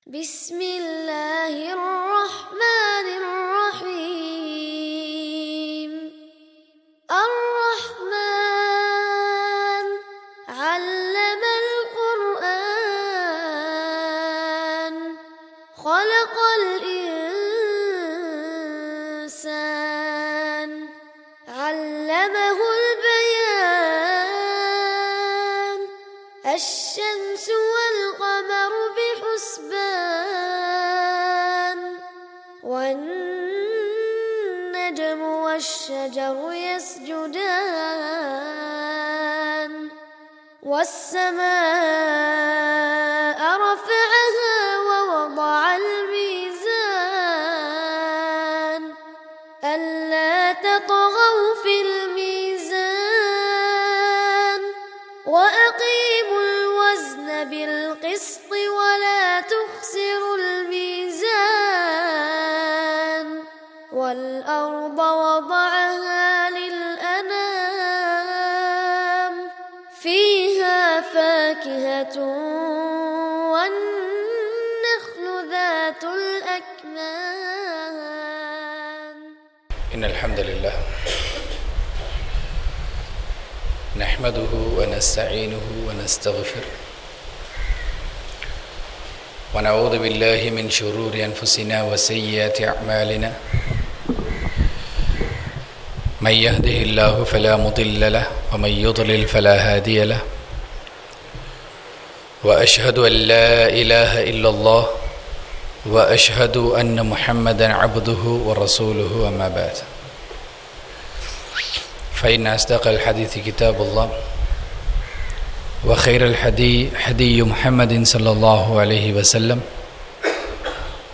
بسم الله الرحمن الرحيم الرحمن علم القرآن خلق الإنسان علمه البيان الشمس والقمر بحسبان والنجم والشجر يسجدان والسماء رفعها ووضع الميزان ألا تطغوا في الميزان وأقيموا الوزن بالقسط ولا تخسروا الميزان والأرض وضعها للأنام فيها فاكهة والنخل ذات الأكمام. إن الحمد لله نحمده ونستعينه ونستغفره ونعوذ بالله من شرور أنفسنا وسيئات أعمالنا من يهده الله فلا مضل له ومن يضلل فلا هادي له وأشهد أن لا إله إلا الله وأشهد أن محمدا عبده ورسوله أما بعد فإن أصدق الحديث كتاب الله وخير الحدي حدي محمد صلى الله عليه وسلم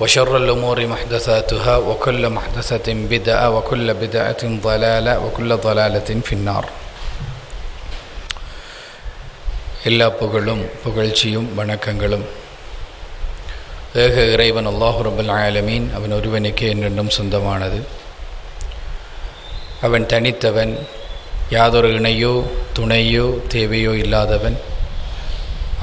وشر الأمور محدثاتها وكل محدثة بدعة وكل بدعة ضلالة وكل ضلالة في النار. எல்லா புகழும் புகழ்ச்சியும் வணக்கங்களும் ஏக இறைவன் அல்லாஹ் ரப்பல் ஆலமீன் அவன் ஒருவனுக்கே என்றென்றும் சொந்தமானது. அவன் தனித்தவன், யாதொரு இணையோ துணையோ தேவையோ இல்லாதவன்.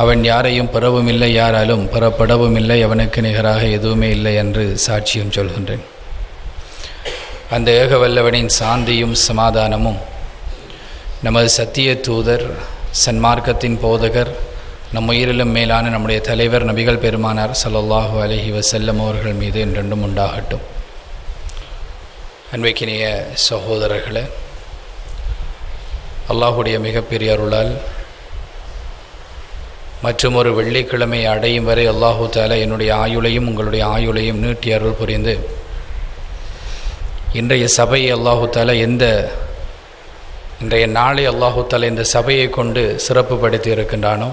அவன் யாரையும் பெறவும் இல்லை, யாராலும் பெறப்படவும் இல்லை, அவனுக்கு நிகராக எதுவுமே இல்லை என்று சாட்சியம் சொல்கின்றேன். அந்த ஏக வல்லவனின் சாந்தியும் சமாதானமும் நமது சத்திய தூதர் சன்மார்க்கத்தின் போதகர் நம் உயிரிலும் மேலான நம்முடைய தலைவர் நபிகள் பெருமானார் ஸல்லல்லாஹு அலைஹி வஸல்லம் அவர்கள் மீது என்றென்றும் உண்டாகட்டும். அன்பிற்கினிய சகோதரர்களே, அல்லாஹுடைய மிகப்பெரிய அருளால் மற்றும் ஒரு வெள்ளிக்கிழமை அடையும் வரை அல்லாஹு தஆலா என்னுடைய ஆயுளையும் உங்களுடைய ஆயுளையும் நீட்டி அருள் புரிந்து இன்றைய சபையை அல்லாஹு தஆலா இன்றைய நாளை அல்லாஹு தஆலா இந்த சபையை கொண்டு சிறப்புப்படுத்தி இருக்கின்றானோ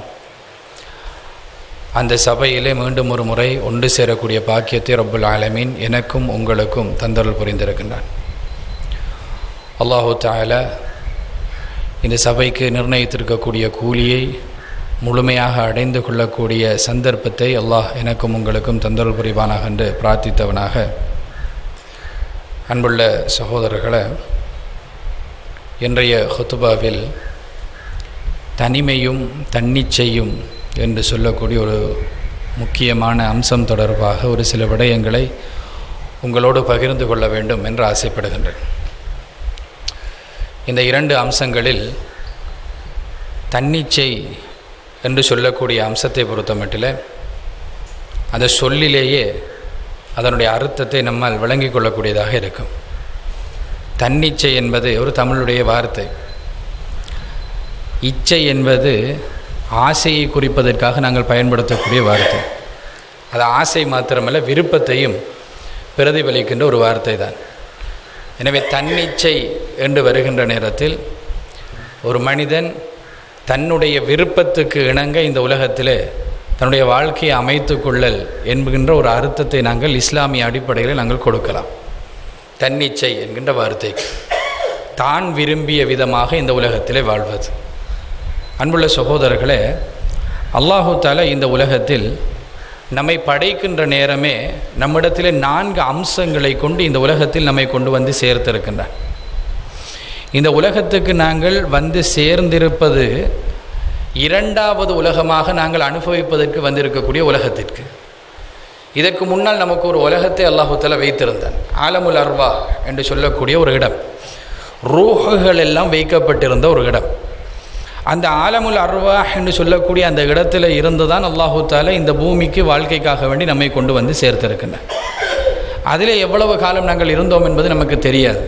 அந்த சபையிலே மீண்டும் ஒரு முறை ஒன்று சேரக்கூடிய பாக்கியத்தை ரப்புல் ஆலமீன் எனக்கும் உங்களுக்கும் தந்தருள் புரிந்திருக்கின்றான். அல்லாஹு தஆலா இந்த சபைக்கு நிர்ணயித்திருக்கக்கூடிய கூலியை முழுமையாக அடைந்து கொள்ளக்கூடிய சந்தர்ப்பத்தை அல்லாஹ் எனக்கும் உங்களுக்கும் தந்தருள் புரிவானாக என்று பிரார்த்தித்தவனாக, அன்புள்ள சகோதரர்களை, இன்றைய ஹுத்துபாவில் தனிமையும் தன்னிச்சையும் என்று சொல்லக்கூடிய ஒரு முக்கியமான அம்சம் தொடர்பாக ஒரு சில விடயங்களை உங்களோடு பகிர்ந்து கொள்ள வேண்டும் என்று ஆசைப்படுகின்றேன். இந்த இரண்டு அம்சங்களில் தன்னிச்சை என்று சொல்லக்கூடிய அம்சத்தை பொறுத்தமட்டில் அந்த சொல்லிலேயே அதனுடைய அர்த்தத்தை நம்மால் விளங்கிக் கொள்ளக்கூடியதாக இருக்கும். தன்னிச்சை என்பது ஒரு தமிழுடைய வார்த்தை. இச்சை என்பது ஆசையை குறிப்பதற்காக நாங்கள் பயன்படுத்தக்கூடிய வார்த்தை. அது ஆசை மாத்திரமல்ல, விருப்பத்தையும் பிரதிபலிக்கின்ற ஒரு வார்த்தை தான். எனவே தன்னிச்சை என்று வருகின்ற நேரத்தில் ஒரு மனிதன் தன்னுடைய விருப்பத்துக்கு இணங்க இந்த உலகத்தில் தன்னுடைய வாழ்க்கையை அமைத்து கொள்ளல் என்கின்ற ஒரு அர்த்தத்தை நாங்கள் இஸ்லாமிய அடிப்படையில் நாங்கள் கொடுக்கலாம். தன்னிச்சை என்கின்ற வார்த்தைக்கு தான் விரும்பிய விதமாக இந்த உலகத்திலே வாழ்வது. அன்புள்ள சகோதரர்களே, அல்லாஹு தஆலா இந்த உலகத்தில் நம்மை படைக்கின்ற நேரமே நம்மிடத்தில் 4 அம்சங்களை கொண்டு இந்த உலகத்தில் நம்மை கொண்டு வந்து சேர்த்திருக்கின்றார். இந்த உலகத்துக்கு நாங்கள் வந்து சேர்ந்திருப்பது இரண்டாவது உலகமாக நாங்கள் அனுபவிப்பதற்கு வந்திருக்கக்கூடிய உலகத்திற்கு. இதற்கு முன்னால் நமக்கு ஒரு உலகத்தை அல்லாஹு தஆலா வைத்திருந்தான். ஆலமுல் அர்வா என்று சொல்லக்கூடிய ஒரு இடம், ரூஹுகள் எல்லாம் வைக்கப்பட்டிருந்த ஒரு இடம். அந்த ஆலமுல் அர்வா என்று சொல்லக்கூடிய அந்த இடத்துல இருந்து தான் அல்லாஹு தஆலா இந்த பூமிக்கு வாழ்க்கைக்காக வேண்டி நம்மை கொண்டு வந்து சேர்த்திருக்கின்றார். அதிலே எவ்வளவு காலம் நாங்கள் இருந்தோம் என்பது நமக்கு தெரியாது.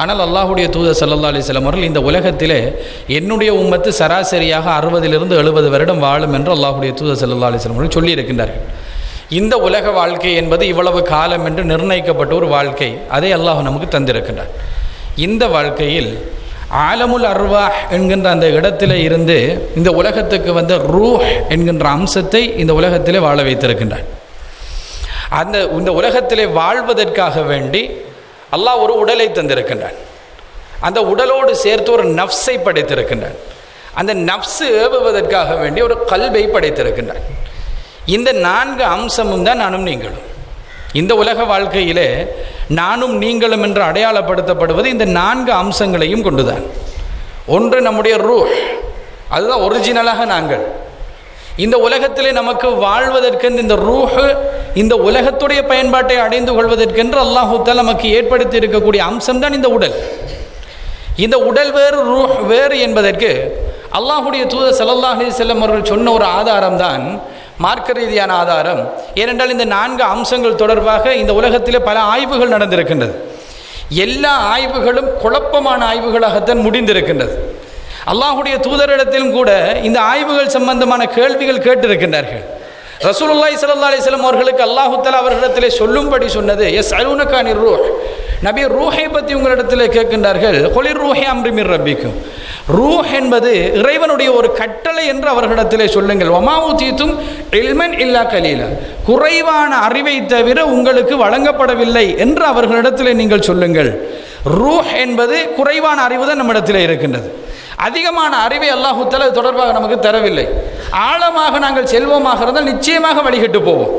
ஆனால் அல்லாஹுடைய தூதர் ஸல்லல்லாஹு அலைஹி வஸல்லம் அவர்கள் இந்த உலகத்திலே என்னுடைய உம்மத்து சராசரியாக 60 to 70 வருடம் வாழும் என்று அல்லாஹுடைய தூதர் ஸல்லல்லாஹு அலைஹி வஸல்லம் அவர்கள் சொல்லியிருக்கின்றார்கள். இந்த உலக வாழ்க்கை என்பது இவ்வளவு காலம் என்று நிர்ணயிக்கப்பட்ட ஒரு வாழ்க்கை, அதை அல்லாஹ் நமக்கு தந்திருக்கின்றார். இந்த வாழ்க்கையில் ஆலமுல் அர்வாஹ் என்கின்ற அந்த இடத்திலே இருந்து இந்த உலகத்துக்கு வந்த ரூஹ் என்கின்ற அம்சத்தை இந்த உலகத்திலே வாழ வைத்திருக்கின்றார். இந்த உலகத்திலே வாழ்வதற்காக வேண்டி அல்லாஹ் ஒரு உடலை தந்திருக்கின்றான். அந்த உடலோடு சேர்த்து ஒரு நஃப்ஸை படைத்திருக்கின்றான். அந்த நஃப்ஸு ஏவுவதற்காக வேண்டி ஒரு கல்பை படைத்திருக்கின்றான். இந்த 4 அம்சமும் தான் நானும் நீங்களும். இந்த உலக வாழ்க்கையிலே நானும் நீங்களும் என்று அடையாளப்படுத்தப்படுவது இந்த 4 அம்சங்களையும் கொண்டுதான். ஒன்று நம்முடைய ரூஹ், அதுதான் ஒரிஜினலாக நாங்கள். இந்த உலகத்திலே நமக்கு வாழ்வதற்கென்று இந்த ரூஹு இந்த உலகத்துடைய பயன்பாட்டை அடைந்து கொள்வதற்கென்று அல்லாஹு தஆலா நமக்கு ஏற்படுத்தி இருக்கக்கூடிய அம்சம்தான் இந்த உடல். இந்த உடல் வேறு ரூஹ் வேறு என்பதற்கு அல்லாஹுடைய தூதர் ஸல்லல்லாஹு அலைஹி வஸல்லம் அவர்கள் சொன்ன ஒரு ஆதாரம் தான் மார்க்க ரீதியான ஆதாரம். ஏனென்றால் இந்த 4 அம்சங்கள் தொடர்பாக இந்த உலகத்திலே பல ஆய்வுகள் நடந்திருக்கின்றது. எல்லா ஆய்வுகளும் குழப்பமான ஆய்வுகளாகத்தான் முடிந்திருக்கின்றது. அல்லாஹுடைய தூதரிடத்திலும் கூட இந்த ஆய்வுகள் சம்பந்தமான கேள்விகள் கேட்டிருக்கின்றார்கள். ரசூலுல்லாஹி ஸல்லல்லாஹு அலைஹி வஸல்லம் அவர்களுக்கு அல்லாஹு தஆலா அவர்களிடத்திலே சொல்லும்படி சொன்னது யஸ்அலூனக அனிர் ரூஹ், நபி ரூஹை பற்றி உங்களிடத்திலே கேட்கின்றார்கள். குலிர் ரூஹி அம்ரி மிர் ரப்பிக்கும், ரூஹ் என்பது இறைவனுடைய ஒரு கட்டளை என்று அவர்களிடத்திலே சொல்லுங்கள். வமா ஊதீதும் இல்மன் இல்லா கலீலா, குறைவான அறிவை தவிர உங்களுக்கு வழங்கப்படவில்லை என்று அவர்களிடத்திலே நீங்கள் சொல்லுங்கள். ரூஹ் என்பது குறைவான அறிவு தான் நம்மிடத்திலே இருக்கின்றது. அதிகமான அறிவை அல்லாஹு தஆலா தொடர்பாக நமக்கு தரவில்லை. ஆழமாக நாங்கள் செல்வமாக இருந்தால் நிச்சயமாக வழிகட்டு போவோம்.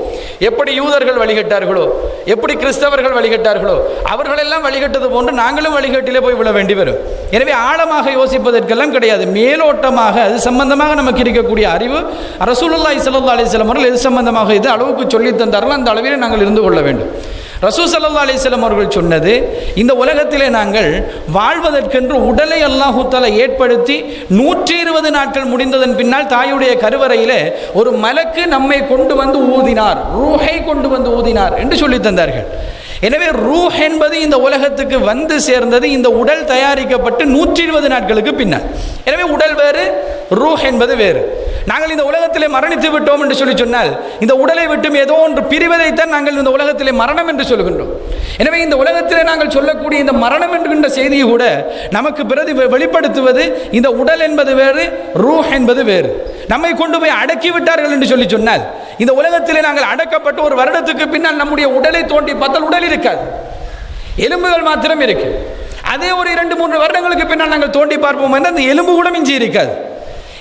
எப்படி யூதர்கள் வழிகட்டார்களோ, எப்படி கிறிஸ்தவர்கள் வழிகட்டார்களோ, அவர்களெல்லாம் வழிகட்டது போன்று நாங்களும் வழிகட்டிலே போய் விழ வேண்டி வரும். எனவே ஆழமாக யோசிப்பதற்கெல்லாம் கிடையாது, மேலோட்டமாக அது சம்பந்தமாக நமக்கு இருக்கக்கூடிய அறிவு ரசூலுல்லாஹி ஸல்லல்லாஹு அலைஹி வஸல்லம் அவர்கள் எது சம்பந்தமாக இது அளவுக்கு சொல்லித் தந்தார்கள், அந்த அளவிலே நாங்கள் இருந்து கொள்ள வேண்டும். ரசூல் ஸல்லல்லாஹு அலைஹி வஸல்லம் அவர்கள் சொன்னது, இந்த உலகத்திலே நாங்கள் வாழ்வதற்கென்று உடலை அல்லாஹு தஆலா ஏற்படுத்தி 120 நாட்கள் முடிந்ததன் பின்னால் தாயுடைய கருவறையிலே ஒரு மலக்கு நம்மை கொண்டு வந்து ஊதினார், ரூஹை கொண்டு வந்து ஊதினார் என்று சொல்லி தந்தார்கள். எனவே ரூஹ் என்பது இந்த உலகத்துக்கு வந்து சேர்ந்தது இந்த உடல் தயாரிக்கப்பட்டு 120 நாட்களுக்கு பின்னால். எனவே உடல் வேறு, ரூஹ் என்பது வேறு. நாங்கள் இந்த உலகத்திலே மரணித்து விட்டோம் என்று சொன்னால் இந்த உடலை விட்டும் ஏதோ ஒன்று பிரிவதைத்தான் நாங்கள் இந்த உலகத்திலே மரணம் என்று சொல்கின்றோம். எனவே இந்த உலகத்திலே நாங்கள் சொல்லக்கூடிய இந்த மரணம் என்கின்ற செய்தியை கூட நமக்கு வெளிப்படுத்துவது இந்த உடல் என்பது வேறு, ரூஹ் என்பது வேறு. நம்மை கொண்டு போய் அடக்கி விட்டார்கள் என்று சொன்னால் இந்த உலகத்திலே நாங்கள் அடக்கப்பட்டு ஒரு வருடத்துக்கு பின்னால் நம்முடைய உடலை தோண்டி பார்த்தால் உடல் இருக்காது, எலும்புகள் மாத்திரம் இருக்கு. அதே ஒரு 2-3 வருடங்களுக்கு பின்னால் நாங்கள் தோண்டி பார்ப்போம் என்றால் அந்த எலும்பு கூட மிஞ்சி இருக்காது.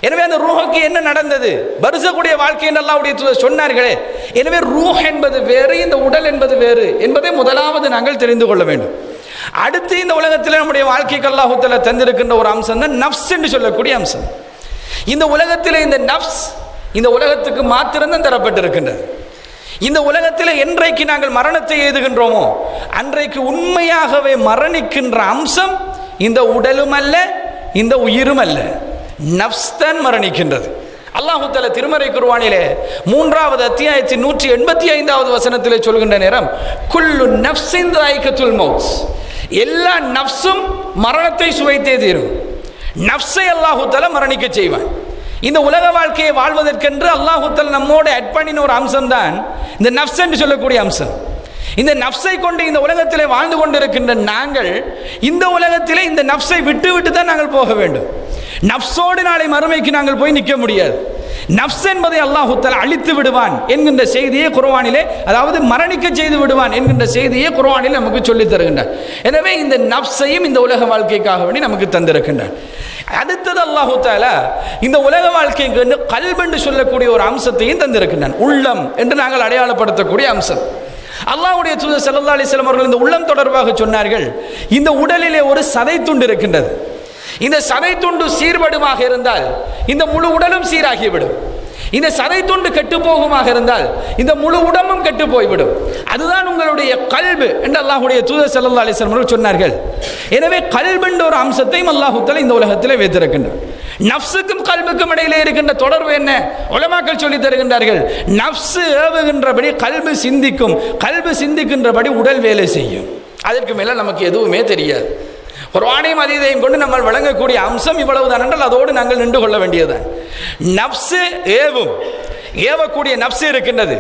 எனவே அந்த ரூஹுக்கு என்ன நடந்தது, பரிசக்கூடிய வாழ்க்கை என்று அல்லாஹ்வுடைய தூதர் சொன்னார்களே. எனவே ரூஹ் என்பது வேறு, இந்த உடல் என்பது வேறு என்பதை முதலாவது நாங்கள் தெரிந்து கொள்ள வேண்டும். அடுத்து இந்த உலகத்தில் நம்முடைய வாழ்க்கைக்கு அல்லாஹ் தஆலா தந்திருக்கின்ற ஒரு அம்சம் தான் நஃப்ஸ் என்று சொல்லக்கூடிய அம்சம். இந்த உலகத்தில் இந்த நஃப்ஸ் இந்த உலகத்துக்கு மாத்திரம்தான் தரப்பட்டிருக்கின்றது. இந்த உலகத்தில் என்றைக்கு நாங்கள் மரணத்தை எய்துகின்றோமோ அன்றைக்கு உண்மையாகவே மரணிக்கின்ற அம்சம் இந்த உடலும் அல்ல, இந்த உயிரும் அல்ல, நஃப்ஸ் தான் மரணிக்கின்றது. அல்லாஹ் தஆலா திருமறை குர்ஆனிலே 3வது அத்தியாயத்தின் 185வது வசனத்திலே சொல்கின்ற நேரம், குல்லு நஃப்ஸின் ذائقத்துல் மௌத், எல்லா நஃப்ஸும் மரணத்தை சுவைத்தே தீரும். நஃப்ஸை அல்லாஹ் தஆலா மரணிக்க செய்வான். இந்த உலக வாழ்க்கையை வாழ்வதற்கென்று அல்லாஹ் தஆலா நம்மோடு அட்பணின ஒரு அம்சம்தான் இந்த நஃப்ஸ் என்று சொல்லக்கூடிய அம்சம். இந்த நஃப்ஸை கொண்டு இந்த உலகத்திலே வாழ்ந்து கொண்டிருக்கின்ற நாங்கள் இந்த உலகத்திலே இந்த நஃப்ஸை விட்டு விட்டு தான் நாங்கள் போக வேண்டும். நஃப்ஸோடு நாளை மறுமைக்கு நாங்கள் போய் நிற்க முடியாது. நஃப்ஸ் என்பதை அல்லாஹ் தஆலா அழித்து விடுவான் என்கின்ற செய்தியை குர்ஆனிலே, அதாவது மரணிக்க செய்து விடுவான் என்கின்ற செய்தியை குர்ஆனிலே நமக்கு சொல்லித் தருகின்றார். எனவே இந்த நஃப்ஸையும் இந்த உலக வாழ்க்கைக்காக வேண்டி நமக்கு தந்திருக்கின்றார். அடுத்தது அல்லாஹ் தஆலா இந்த உலக வாழ்க்கைக்கு கல்ப் என்று சொல்லக்கூடிய ஒரு அம்சத்தையும் தந்திருக்கின்றான். உள்ளம் என்று நாங்கள் அடையாளப்படுத்தக்கூடிய அம்சம். அல்லாஹ்வுடைய தூதர் ஸல்லல்லாஹு அலைஹி வஸல்லம் அவர்கள் இந்த உள்ளம் தொடர்பாக சொன்னார்கள், இந்த உடலிலே ஒரு சதை துண்டு இருக்கின்றது. இந்த சதை துண்டு சீர்படுமாக இருந்தால் இந்த முழு உடலும் சீராகிவிடும். இந்த சதை துண்டு கெட்டு போகுமாக இருந்தால் இந்த முழு உடம்பும் கெட்டு போய்விடும். அதுதான் உங்களுடைய கல்பு என்று அல்லாஹ்வுடைய தூதர் ஸல்லல்லாஹு அலைஹி வஸல்லம் அவர்கள் சொன்னார்கள். எனவே கல்பு என்ற ஒரு அம்சத்தையும் அல்லாஹ் தஆலா இந்த உலகத்திலே வைத்திருக்கின்றார். நஃப்ஸுக்கும் கல்புக்கும் இடையிலே இருக்கின்ற தொடர்பு என்ன? உலமாக்கள் சொல்லி தருகின்றார்கள். நஃப்ஸு ஏவுகின்றபடி கல்பு சிந்திக்கும், கல்பு சிந்திக்கின்றபடி உடல் வேலை செய்யும். அதற்கு மேலே நமக்கு எதுவுமே தெரியாது. குர்ஆனையும் ஹதீஸையும் கொண்டு நம்ம வழங்கக்கூடிய அம்சம் இவ்வளவுதான் என்றால் அதோடு நாங்கள் நின்று கொள்ள வேண்டியதுதான். நஃப்ஸு ஏவும், ஏவக்கூடிய நஃப்ஸு இருக்கின்றது,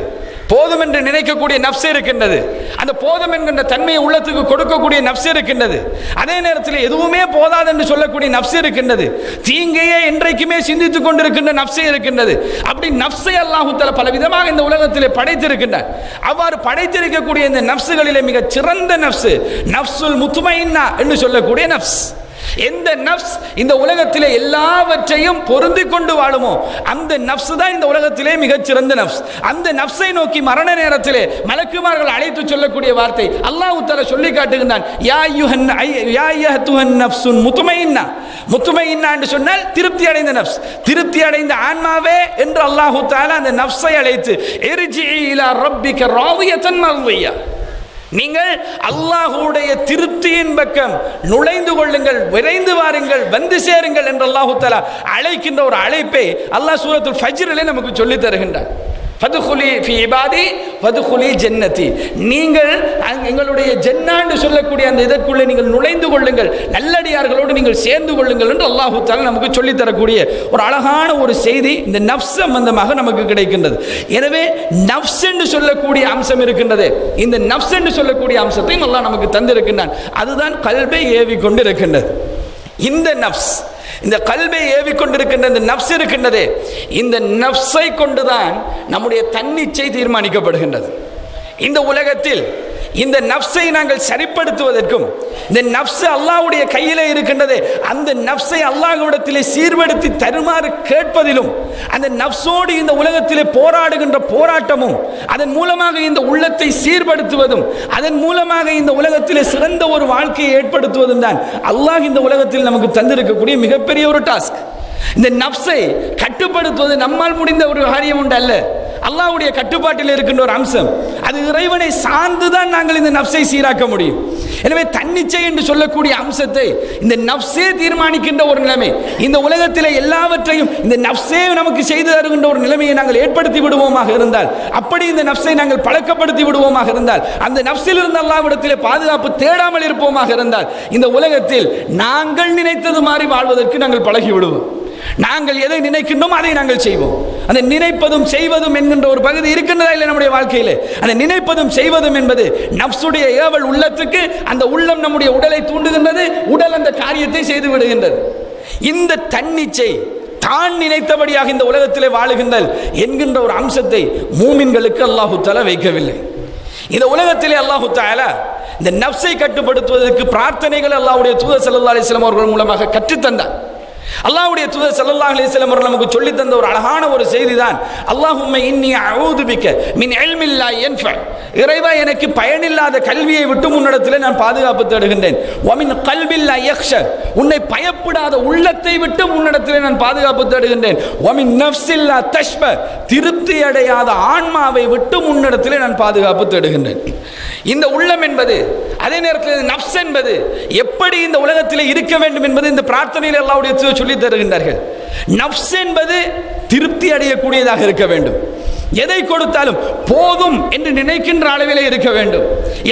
போதும் என்று நினைக்கக்கூடிய நஃப்ஸ் இருக்கின்றது, அந்த போதும் என்கின்ற தன்மையை உள்ளத்துக்கு கொடுக்கக்கூடிய நஃப்ஸ் இருக்கின்றது. அதே நேரத்தில் எதுவுமே போதாது என்று சொல்லக்கூடிய நஃப்ஸ் இருக்கின்றது, தீங்கையே என்றைக்குமே சிந்தித்துக் கொண்டிருக்கின்ற நஃப்ஸே இருக்கின்றது. அப்படி நஃப்ஸை அல்லாஹ் தஆலா பல விதமாக இந்த உலகத்திலே படைத்திருக்கின்றார். அவ்வாறு படைத்திருக்கக்கூடிய இந்த நஃப்ஸுகளிலே மிக சிறந்த நஃப்ஸ் நஃப்ஸுல் முத்மஇன்னா என்று சொல்லக்கூடிய நஃப்ஸ். எந்த நஃப்ஸ் இந்த உலகத்திலே எல்லாவற்றையும் பொருந்தி கொண்டு வாழுமோ அந்த நஃப்ஸ் தான் இந்த உலகத்திலே மிகச்சிறந்த நஃப்ஸ். அந்த நஃப்ஸை நோக்கி மரண நேரத்திலே மலக்குமார்கள் அழைத்து சொல்லக்கூடிய வார்த்தை அல்லாஹ் தஆலா சொல்லி காட்டுகின்றான், யா அய்யுஹன் நஃப்ஸுன் முத்மஇன்னா. முத்மஇன்னா என்று சொன்னால் திருப்தி அடைந்த நஃப்ஸ், திருப்தி அடைந்த ஆன்மாவே என்று அல்லாஹ் தஆலா அந்த நஃப்ஸை அழைத்து இர்ஜிஇ இலா ரப்பிக ராதியத்தன் மர்தியா, நீங்கள் அல்லாஹ்வுடைய திருப்தியின் பக்கம் நுழைந்து கொள்ளுங்கள், விரைந்து வாருங்கள், வந்து சேருங்கள் என்று அல்லாஹ் தஆலா அழைக்கின்ற ஒரு அழைப்பை அல்லாஹ் சூரத்துல் ஃபஜ்ரிலே நமக்கு சொல்லி தருகின்றார். ஃபதுகுலி ஃபி இபாதி ஃபதுகுலி ஜன்னதி, நீங்கள் எங்களுடைய ஜன்னா என்று சொல்லக்கூடிய அந்த இதற்குள்ளே நீங்கள் நுழைந்து கொள்ளுங்கள், நல்லடியார்களோடு நீங்கள் சேர்ந்து கொள்ளுங்கள் என்று அல்லாஹ் தஆலா நமக்கு சொல்லி தரக்கூடிய ஒரு அழகான ஒரு செய்தி இந்த நஃப்ஸ் சம்பந்தமாக நமக்கு கிடைக்கின்றது. எனவே நஃப்ஸ் என்று சொல்லக்கூடிய அம்சம் இருக்கின்றது, இந்த நஃப்ஸ் என்று சொல்லக்கூடிய அம்சத்தையும் அல்லாஹ் நமக்கு தந்திருக்கின்றான். அதுதான் கல்பை ஏவி கொண்டு இருக்கின்றது. இந்த நஃப்ஸ், இந்த கல்பை ஏவிக்கொண்டிருக்கின்ற இந்த நஃப்ஸ் இருக்கின்றதே, இந்த நஃப்ஸை கொண்டுதான் நம்முடைய தன்னிச்சை தீர்மானிக்கப்படுகின்றது. இந்த உலகத்தில் இந்த நஃப்ஸை நாங்கள் சரிப்படுத்துவதற்கும், இந்த நஃப்ஸ் அல்லாஹ்வுடைய கையிலே இருக்கின்றதே அந்த நஃப்ஸை அல்லாஹ்விடத்திலே சீர்படுத்தி தருமாறு கேட்பதிலும், அந்த நஃப்ஸோடு இந்த உலகத்திலே போராடுகின்ற போராட்டமும், அதன் மூலமாக இந்த உள்ளத்தை சீர்படுத்துவதும், அதன் மூலமாக இந்த உலகத்திலே சிறந்த ஒரு வாழ்க்கையை ஏற்படுத்துவதும் தான் அல்லாஹ் இந்த உலகத்தில் நமக்கு தந்திருக்கக்கூடிய மிகப்பெரிய ஒரு டாஸ்க். இந்த நஃப்ஸை கட்டுப்படுத்துவது நம்மால் முடிந்த ஒரு காரியம் உண்டு அல்ல, அல்லாஹ்வுடைய கட்டுப்பாட்டில் இருக்கின்ற ஒரு அம்சம். அது இறைவனை சார்ந்துதான் நாங்கள் இந்த நஃப்ஸை சீராக்க முடியும். எனவே தன்னிச்சை என்று சொல்லக்கூடிய அம்சத்தை இந்த நஃப்ஸே தீர்மானிக்கின்ற ஒரு நிலைமை, இந்த உலகத்தில் எல்லாவற்றையும் இந்த நஃப்ஸே நமக்கு செய்து தருகின்ற ஒரு நிலைமையை நாங்கள் ஏற்படுத்தி விடுவோமாக இருந்தால், அப்படி இந்த நஃப்ஸை நாங்கள் பழக்கப்படுத்தி விடுவோமாக இருந்தால், அந்த நஃப்ஸில் இருந்து அல்லாஹ்விடத்திலே பாதுகாப்பு தேடாமல் இருப்போமாக இருந்தால், இந்த உலகத்தில் நாங்கள் நினைத்தது மாதிரி வாழ்வதற்கு நாங்கள் பழகி விடுவோம். நாங்கள் எதை நினைக்கின்றோம் அதை நாங்கள் செய்வோம். அந்த நினைப்பதும் செய்வதும் என்கின்ற ஒரு பகுதி இருக்கின்றதா இல்லை நம்முடைய வாழ்க்கையிலே? அந்த நினைப்பதும் செய்வதும் என்பது நஃப்ஸுடைய ஏவல் உள்ளத்துக்கு, அந்த உள்ளம் நம்முடைய உடலை தூண்டுகின்றது, உடல் அந்த காரியத்தை செய்து விடுகின்றது. இந்த தன்னிச்சை தான் நினைத்தபடியாக இந்த உலகத்திலே வாழுகின்றல் என்கின்ற ஒரு அம்சத்தை மூமின்களுக்கு அல்லாஹ் தஆலா வைக்கவில்லை. இந்த உலகத்திலே அல்லாஹ் தஆலா இந்த நஃப்ஸை கட்டுப்படுத்துவதற்கு பிரார்த்தனைகள் அல்லாஹ்வுடைய தூதர் ஸல்லல்லாஹு அலைஹி வஸல்லம் அவர்கள் மூலமாக கற்றுத்தந்தார். அல்லாஹ்வுடைய தூதர் ஸல்லல்லாஹு அலைஹி வஸல்லம் அவர்கள் நமக்கு சொல்லி தந்த ஒரு அழகான ஒரு செய்தி தான், அல்லாஹும்ம இன்னி அஊது பிக மின் இல்மின் லா யன்ஃப, இறைவா எனக்கு பயனில்லாத கல்வியை விட்டு உன்னிடத்திலே நான் பாதுகாப்பு தேடுகின்றேன். வ மின் கல்பின் லா யக்ஷ, உன்னை பயப்படாத உள்ளத்தை விட்டு உன்னிடத்திலே நான் பாதுகாப்பு தேடுகின்றேன். வ மின் நஃப்ஸின் லா தஷ்ப, திருப்தி அடையாத ஆன்மாவை விட்டு உன்னிடத்திலே நான் பாதுகாப்பு தேடுகின்றேன். இந்த உள்ளம் என்பது, அதே நேரத்தில் நஃப்ஸ் என்பது எப்படி இந்த உலகத்தில் இருக்க வேண்டும் என்பது இந்த பிரார்த்தனையில் அல்லாஹ்வுடைய தூதர் சொல்லி தருகின்றார்கள். நஃப்ஸ் என்பது திருப்தி அடையக்கூடியதாக இருக்க வேண்டும். எதை கொடுத்தாலும் போதும் என்று நினைக்கின்ற அளவிலே இருக்க வேண்டும்.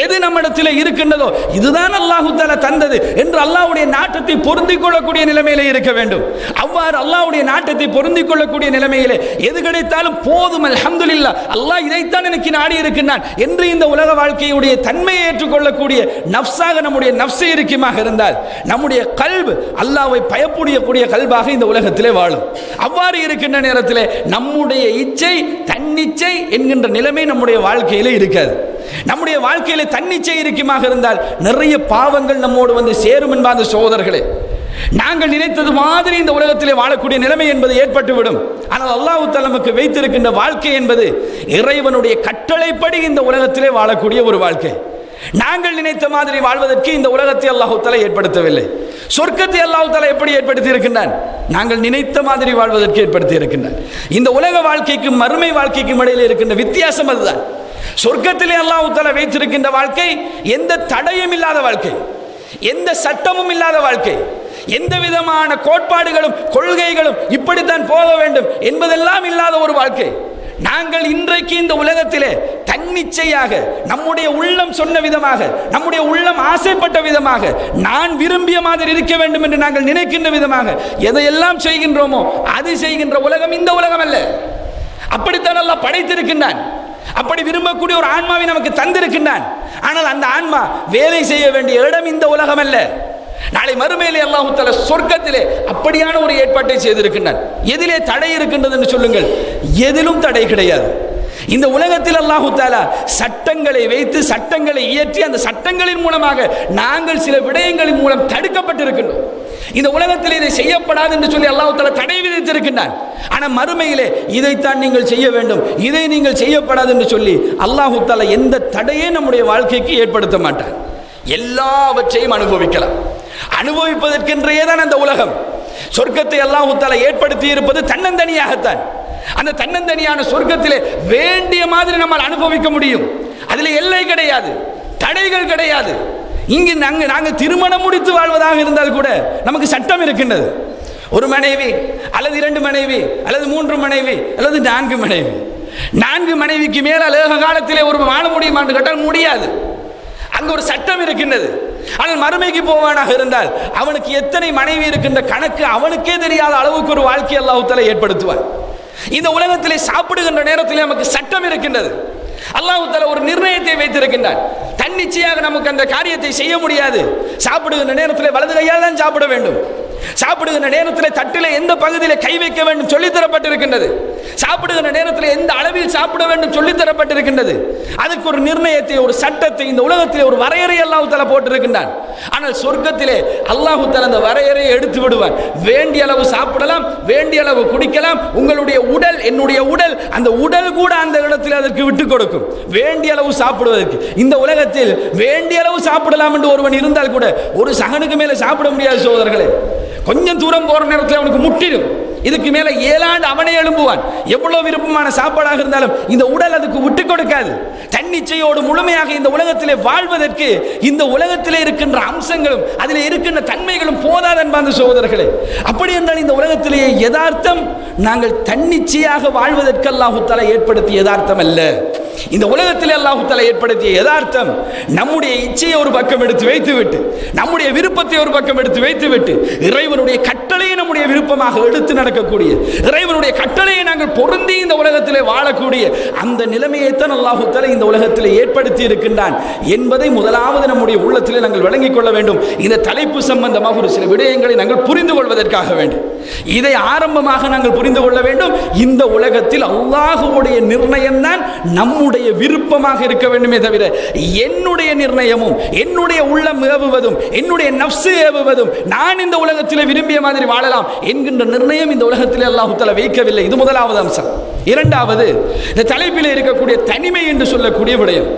எது நம்மிடத்தில் இருக்கின்றதோ இதுதான் அல்லாஹ் தஆலா தந்தது என்று அல்லாஹ்வுடைய நாட்டத்தை பொருந்திக் கொள்ளக்கூடிய நிலைமையிலே இருக்க வேண்டும். அவ்வாறு அல்லாஹ்வுடைய நாட்டத்தை பொருந்திக் கொள்ளக்கூடிய நிலைமையிலே எது கிடைத்தாலும் போதும், அல்ஹம்துலில்லாஹ், அல்லாஹ் இதைத்தான் எனக்கு நாடி இருக்கின்றான் என்று இந்த உலக வாழ்க்கையுடைய தன்மையை ஏற்றுக்கொள்ளக்கூடிய நஃப்ஸாக நம்முடைய நஃப்ஸை இருக்குமாக இருந்தால் நம்முடைய கல்பு அல்லாஹ்வை பயப்படக்கூடிய கல்பாக இந்த உலகத்திலே வாழும். அவ்வாறு இருக்கின்ற நேரத்திலே நம்முடைய இச்சை தன்னிச்சை என்கின்ற நிலைமை நம்முடைய வாழ்க்கையிலே இருக்காது. நம்முடைய வாழ்க்கையிலே தன்னிச்சை இருக்குமாக இருந்தால் நிறைய பாவங்கள் நம்மோடு வந்து சேரும் என்பாத சகோதரர்களே. நாங்கள் நினைத்தது மாதிரி இந்த உலகத்திலே வாழக்கூடிய நிலைமை என்பது ஏற்பட்டுவிடும். ஆனால் அல்லாஹ் தஆலா நமக்கு வைத்திருக்கின்ற வாழ்க்கை என்பது இறைவனுடைய கட்டளைப்படி இந்த உலகத்திலே வாழக்கூடிய ஒரு வாழ்க்கை. நாங்கள் நினைத்த மாதிரி வாழ்வதற்கு இந்த உலகத்தை அல்லாஹ் தஆலா ஏற்படுத்தவில்லை. சொர்க்கத்தை அல்லாஹ் தஆலா எப்படி ஏற்படுத்தி இருக்கின்றான்? நாங்கள் நினைத்த மாதிரி வாழ்வதற்கு ஏற்படுத்தி இருக்கின்றான். இந்த உலக வாழ்க்கைக்கும் மறுமை வாழ்க்கைக்கும் இடையில் இருக்கின்ற வித்தியாசம் அதுதான். சொர்க்கத்திலே அல்லாஹ் தஆலா வைத்திருக்கின்ற வாழ்க்கை எந்த தடையும் இல்லாத வாழ்க்கை, எந்த சட்டமும் இல்லாத வாழ்க்கை, எந்த விதமான கோட்பாடுகளும் கொள்கைகளும் இப்படித்தான் போக வேண்டும் என்பதெல்லாம் இல்லாத ஒரு வாழ்க்கை. நாங்கள் இன்றைக்கு இந்த உலகத்திலே தன்னிச்சையாக நம்முடைய உள்ளம் சொன்ன விதமாக, நம்முடைய உள்ளம் ஆசைப்பட்ட விதமாக, நான் விரும்பிய மாதிரி இருக்க வேண்டும் என்று நாங்கள் நினைக்கின்ற விதமாக எதையெல்லாம் செய்கின்றோமோ அது செய்கின்ற உலகம் இந்த உலகம் அல்ல. அப்படித்தான் அல்லாஹ் படைத்திருக்கின்றான். அப்படி விரும்பக்கூடிய ஒரு ஆன்மாவை நமக்கு தந்திருக்கின்றான். ஆனால் அந்த ஆன்மா வேலை செய்ய வேண்டிய இடம் இந்த உலகம் அல்ல. நாளை மறுமையிலே அல்லாஹ் தஆலா சொர்க்கத்திலே அப்படியான ஒரு ஏற்பாட்டை செய்திருக்கின்றான். எதிலே தடை இருக்கின்றது என்று சொல்லுங்கள்? எதிலும் தடை கிடையாது. இந்த உலகத்தில் அல்லாஹ் தஆலா சட்டங்களை வைத்து சட்டங்களை இயற்றி அந்த சட்டங்களின் மூலமாக நாங்கள் சில விடயங்களின் மூலம் தடுக்கப்பட்டிருக்கின்றோம். இந்த உலகத்தில் இதை செய்யப்படாது என்று சொல்லி அல்லாஹ் தஆலா தடை விதித்திருக்கின்றான். ஆனால் மறுமையிலே இதைத்தான் நீங்கள் செய்ய வேண்டும், இதை நீங்கள் செய்யப்படாது என்று சொல்லி அல்லாஹ் தஆலா எந்த தடையே நம்முடைய வாழ்க்கைக்கு ஏற்படுத்த மாட்டான். எல்லாவற்றையும் அனுபவிக்கலாம். அனுபவிப்பதற்கென்றே தான் அந்த உலகம். சொர்க்கத்தை அல்லாஹ் தஆலா ஏற்படுத்தி இருப்பது தன்னந்தனியாகத்தான். அந்த தன்னந்தனியான சொர்க்கத்திலே வேண்டிய மாதிரி நம்மால் அனுபவிக்க முடியும். அதில் எல்லை கிடையாது, தடைகள் கிடையாது. இங்கு நாங்கள் திருமணம் முடித்து வாழ்வதாக இருந்தால் கூட நமக்கு சட்டம் இருக்கின்றது. ஒரு மனைவி அல்லது 2 மனைவி அல்லது 3 மனைவி அல்லது 4 மனைவி. 4 மனைவிக்கு மேல் அழக காலத்திலே ஒரு வாழ முடியுமா என்று கேட்டால் முடியாது. அங்கு ஒரு சட்டம் இருக்கின்றது. ஆனால் மறுமைக்கு போவானாக இருந்தால் அவனுக்கு எத்தனை மனைவி இருக்கின்ற கணக்கு அவனுக்கே தெரியாத அளவுக்கு ஒரு வாழ்க்கை அல்லாஹ் தஆலா ஏற்படுத்துவார். இந்த உலகத்திலே சாப்பிடுகின்ற நேரத்திலே நமக்கு சட்டம் இருக்கின்றது. அல்லாஹ் தஆலா ஒரு நிர்ணயத்தை வைத்திருக்கின்றான். தன்னிச்சையாக நமக்கு அந்த காரியத்தை செய்ய முடியாது. சாப்பிடுகின்ற நேரத்திலே வலது கையால் தான் சாப்பிட வேண்டும். சாப்பிடுகின்ற நேரத்தில் தட்டிலே எந்த பகுதியில் கை வைக்க வேண்டும் சொல்லித்தரப்பட்டிருக்கின்றது. சாப்பிடுகின்ற நேரத்தில் எந்த அளவில் சாப்பிட வேண்டும் சொல்லித்தரப்பட்டிருக்கின்றது. அதுக்கு ஒரு நிர்ணயத்தை, ஒரு சட்டத்தை இந்த உலகத்திலே ஒரு வரையறை அல்லாஹ் தஆலா போட்டிருக்கின்றான். ஆனால் சொர்க்கத்திலே அல்லாஹ் தஆலா அந்த வரையறையை எடுத்து விடுவான். வேண்டிய அளவு சாப்பிடலாம், வேண்டிய அளவு குடிக்கலாம். உங்களுடைய உடல் என்னுடைய உடல், அந்த உடல் கூட அந்த இடத்தில் அதற்கு விட்டு கொடுக்கும். வேண்டிய அளவு சாப்பிடுவதற்கு இந்த உலகத்தில் வேண்டிய அளவு சாப்பிடலாம் என்று ஒருவன் இருந்தால் கூட ஒரு சகனுக்கு மேலே சாப்பிட முடியாது சகோதரர்களே. கொஞ்சம் தூரம் போற நேரத்தில் அவனுக்கு முட்டிடும். இதுக்கு மேல 7 ஆண்டு அவனே எழும்புவான். எவ்வளவு விருப்பமான சாப்பாடாக இருந்தாலும் இந்த உடல் அதுக்கு விட்டு கொடுக்காது. தன்னிச்சையோடு முழுமையாக இந்த உலகத்திலே வாழ்வதற்கு இந்த உலகத்திலே இருக்கின்ற அம்சங்களும் அதில் இருக்கின்ற தன்மைகளும் போதாது அன்பார்ந்த சகோதரர்களே. அப்படி என்றால் இந்த உலகத்திலேயே யதார்த்தம் நாங்கள் தன்னிச்சையாக வாழ்வதற்கு அல்லாஹ் தஆலா ஏற்படுத்திய யதார்த்தம் அல்ல. இந்த உலகத்திலே அல்லாஹ் தஆலா ஏற்படுத்திய யதார்த்தம் நம்முடைய இச்சையை ஒரு பக்கம் எடுத்து வைத்துவிட்டு, நம்முடைய விருப்பத்தை ஒரு பக்கம் எடுத்து வைத்துவிட்டு, இறைவனுடைய கட்டளையை நம்முடைய விருப்பமாக எடுத்து நடக்கக்கூடிய, இறைவனுடைய கட்டளையை நாங்கள் பொருந்தி இந்த உலகத்திலே வாழக்கூடிய அந்த நிலைமையைத்தான் அல்லாஹ் தஆலா இந்த உலகத்திலே ஏற்படுத்தி இருக்கின்றான் என்பதை முதலாவது நம்முடைய உள்ளத்திலே நாங்கள் விளங்கிக் கொள்ள வேண்டும். இந்த தலைப்பு சம்பந்தமாக ஒரு சில விடயங்களை நாங்கள் புரிந்து கொள்வதற்காக வேண்டும். இதை ஆரம்பமாக நாங்கள் புரிந்து கொள்ள வேண்டும். இந்த உலகத்தில் அல்லாஹ்வுடைய நிர்ணயம் தான் நம்முடைய விருப்பமாக இருக்க வேண்டுமே தவிர என்னுடைய நிர்ணயமும் என்னுடைய உள்ளம் ஏவுவதும் என்னுடைய நஃப்ஸ் ஏவுவதும் நான் இந்த உலகத்தில் விரும்பிய மாதிரி வாழலாம் என்கின்ற நிர்ணயம் இந்த உலகத்தில் அல்லாஹ் தஆலா வைக்கவில்லை. இது முதலாவது அம்சம். இரண்டாவது, இந்த தலைப்பில் இருக்கக்கூடிய தனிமை என்று சொல்லக்கூடிய விடயம்.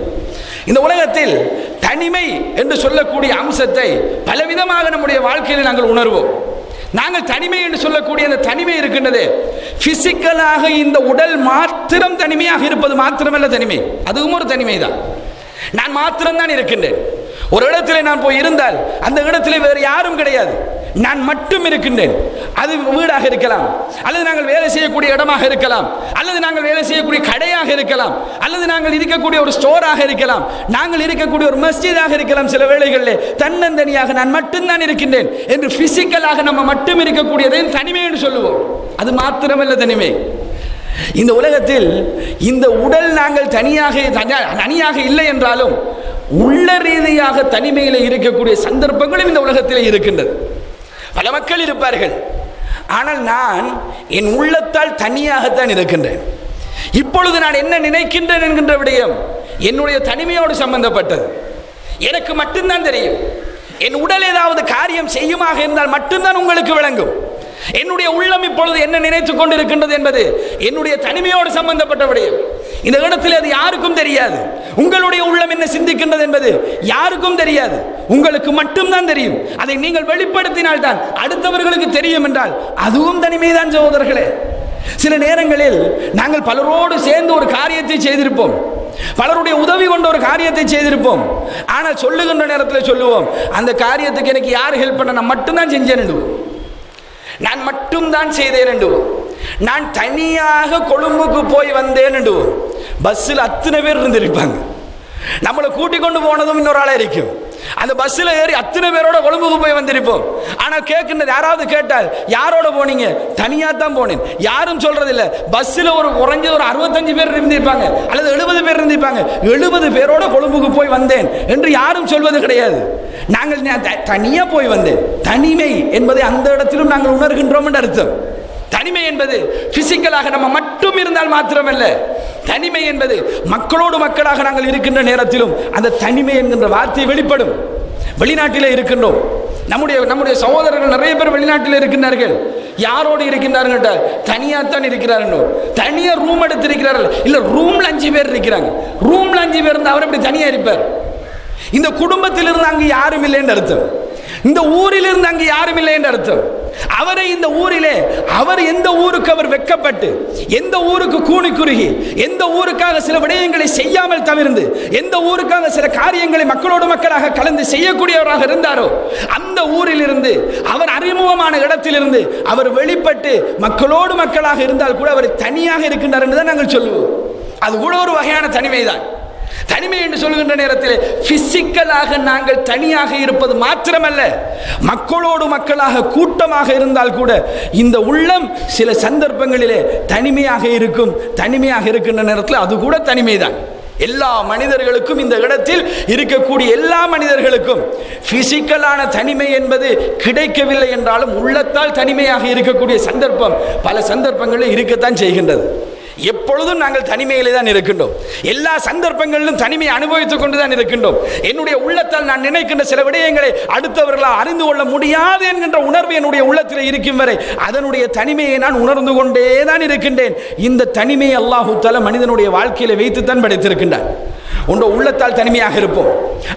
இந்த உலகத்தில் தனிமை என்று சொல்லக்கூடிய அம்சத்தை பலவிதமாக நம்முடைய வாழ்க்கையில் நாங்கள் உணர்வோம். நாங்கள் தனிமை என்று சொல்லக்கூடிய அந்த தனிமை இருக்கின்றது பிசிக்கலாக இந்த உடல் மாத்திரம் தனிமையாக இருப்பது மாத்திரமல்ல தனிமை, அதுவும் ஒரு தனிமை தான். நான் மாத்திரம்தான் இருக்கின்றேன். ஒரு இடத்துல நான் போய் இருந்தால் அந்த இடத்துல வேறு யாரும் கிடையாது, நான் மட்டும் இருக்கின்றேன். அது வீடாக இருக்கலாம், அல்லது நாங்கள் வேலை செய்யக்கூடிய இடமாக இருக்கலாம், அல்லது நாங்கள் வேலை செய்யக்கூடிய கடையாக இருக்கலாம், அல்லது நாங்கள் இருக்கக்கூடிய ஒரு ஸ்டோராக இருக்கலாம், நாங்கள் இருக்கக்கூடிய ஒரு மஸ்ஜிதாக இருக்கலாம். சில வேளைகளில் தன்னந்தனியாக நான் மட்டும்தான் இருக்கின்றேன் என்று பிசிக்கலாக நம்ம மட்டும் இருக்கக்கூடியதை தனிமை என்று சொல்லுவோம். அது மாத்திரமல்ல தனிமை. இந்த உலகத்தில் இந்த உடல் நாங்கள் தனியாக இல்லை என்றாலும் உள்ள ரீதியாக தனிமையில் இருக்கக்கூடிய சந்தர்ப்பங்களும் இந்த உலகத்தில் இருக்கின்றது. பல மக்கள் இருப்பார்கள், ஆனால் நான் என் உள்ளத்தால் தனியாகத்தான் இருக்கின்றேன். இப்பொழுது நான் என்ன நினைக்கின்றேன் என்கின்ற விடயம் என்னுடைய தனிமையோடு சம்பந்தப்பட்டது. எனக்கு மட்டும்தான் தெரியும். என் உடல் ஏதாவது காரியம் செய்யுமாக இருந்தால் மட்டும்தான் உங்களுக்கு விளங்கும். என்னுடைய உள்ளம் இப்பொழுது என்ன நினைத்துக் கொண்டிருக்கின்றது என்பது என்னுடைய தனிமையோடு சம்பந்தப்பட்ட விடயம். இந்த இடத்தில் அது யாருக்கும் தெரியாது. உங்களுடைய உள்ளம் என்ன சிந்திக்கின்றது என்பது யாருக்கும் தெரியாது. உங்களுக்கு மட்டும்தான் தெரியும். அதை நீங்கள் வெளிப்படுத்தினால் தான் அடுத்தவர்களுக்கு தெரியும் என்றால் அதுவும் தனிமைதான் சகோதரர்களே. சில நேரங்களில் நாங்கள் பலரோடு சேர்ந்து ஒரு காரியத்தை செய்திருப்போம், பலருடைய உதவி கொண்ட ஒரு காரியத்தை செய்திருப்போம். ஆனால் சொல்லுகின்ற நேரத்தில் சொல்லுவோம், அந்த காரியத்துக்கு எனக்கு யார் ஹெல்ப் பண்ண, நான் மட்டும்தான் செஞ்சேன், நான் மட்டும்தான் செய்தேன், நான் தனியாக கொழும்புக்கு போய் வந்தேன். பஸ்ஸில் அத்தனை பேர் இருந்திருப்பாங்க, நம்மளை கூட்டிக் கொண்டு போனதும் இன்னொரு ஆளா இருக்கும். அந்த பஸ்ஸில் ஏறி அத்தனை பேரோட கொழும்புக்கு போய் வந்திருப்போம். ஆனால் கேட்கின்றது, யாராவது கேட்டால் யாரோட போனீங்க, தனியாக தான் போனேன். யாரும் சொல்றதில்லை. பஸ்ஸில் ஒரு குறைஞ்சது ஒரு 65 பேர் இருந்திருப்பாங்க அல்லது 70 பேர் இருந்திருப்பாங்க. 70 பேரோட கொழும்புக்கு போய் வந்தேன் என்று யாரும் சொல்வது கிடையாது. நாங்கள் தனியாக போய் வந்தேன். தனிமை என்பதை அந்த இடத்திலும் நாங்கள் உணர்கின்றோம் என்று அர்த்தம். தனிமை என்பது பிசிக்கலாக நம்ம மட்டும் இருந்தால் மாத்திரமல்ல, தனிமை என்பது மக்களோடு மக்களாக நாங்கள் இருக்கின்ற நேரத்திலும் அந்த தனிமை என்கின்ற வார்த்தை வெளிப்படும். வெளிநாட்டிலே இருக்கின்றோம், நம்முடைய சகோதரர்கள் நிறைய பேர் வெளிநாட்டில் இருக்கின்றார்கள். யாரோடு இருக்கின்றார்கள்? தனியாத்தான் இருக்கிறார்கள். தனியாக ரூம் எடுத்திருக்கிறார்கள். இல்லை, ரூம்ல 5 பேர் இருக்கிறாங்க. ரூம்ல 5 பேர் இருந்தால் அவர் எப்படி தனியா இருப்பார்? இந்த குடும்பத்திலிருந்து அங்கு யாரும் இல்லை என்று அர்த்தம். இந்த ஊரிலிருந்து அங்கு யாரும் இல்லை என்று அர்த்தம். அவரை இந்த ஊரிலே அவர் எந்த ஊருக்கு அவர் வெட்கப்பட்டு, எந்த ஊருக்கு கூனி குறுகி, எந்த ஊருக்காக சில விடயங்களை செய்யாமல் தவிர்த்து, எந்த ஊருக்காக சில காரியங்களை மக்களோடு மக்களாக கலந்து செய்யக்கூடியவராக இருந்தாரோ அந்த ஊரிலிருந்து, அவர் அறிமுகமான இடத்திலிருந்து அவர் வெளிப்பட்டு மக்களோடு மக்களாக இருந்தால் கூட அவர் தனியாக இருக்கின்றார் என்று தான் நாங்கள் சொல்லுவோம். அது கூட ஒரு வகையான தனிமைதான். தனிமை என்று சொல்கின்ற நேரத்தில் பிசிக்கலாக நாங்கள் தனியாக இருப்பது மாத்திரமல்ல, மக்களோடு மக்களாக கூட்டமாக இருந்தால் கூட இந்த உள்ளம் சில சந்தர்ப்பங்களிலே தனிமையாக இருக்கும். தனிமையாக இருக்கின்ற நேரத்தில் அது கூட தனிமைதான். எல்லா மனிதர்களுக்கும், இந்த இடத்தில் இருக்கக்கூடிய எல்லா மனிதர்களுக்கும் பிசிக்கலான தனிமை என்பது கிடைக்கவில்லை என்றாலும் உள்ளத்தால் தனிமையாக இருக்கக்கூடிய சந்தர்ப்பம் பல சந்தர்ப்பங்களில் இருக்கத்தான் செய்கின்றது. எப்பொழுதும் நாங்கள் தனிமையிலே தான் இருக்கின்றோம். எல்லா சந்தர்ப்பங்களிலும் தனிமையை அனுபவித்துக் கொண்டுதான் இருக்கின்றோம். என்னுடைய உள்ளத்தால் நான் நினைக்கின்ற சில விடயங்களை அடுத்தவர்களால் அறிந்து கொள்ள முடியாது என்கின்ற உணர்வு என்னுடைய உள்ளத்தில் இருக்கும் வரை அதனுடைய தனிமையை நான் உணர்ந்து கொண்டே தான் இருக்கின்றேன். இந்த தனிமையை அல்லாஹ் தஆலா மனிதனுடைய வாழ்க்கையில வைத்துத்தான் படைத்திருக்கின்றார். ஒன்று உள்ளத்தால் தனிமையாக இருப்போம்,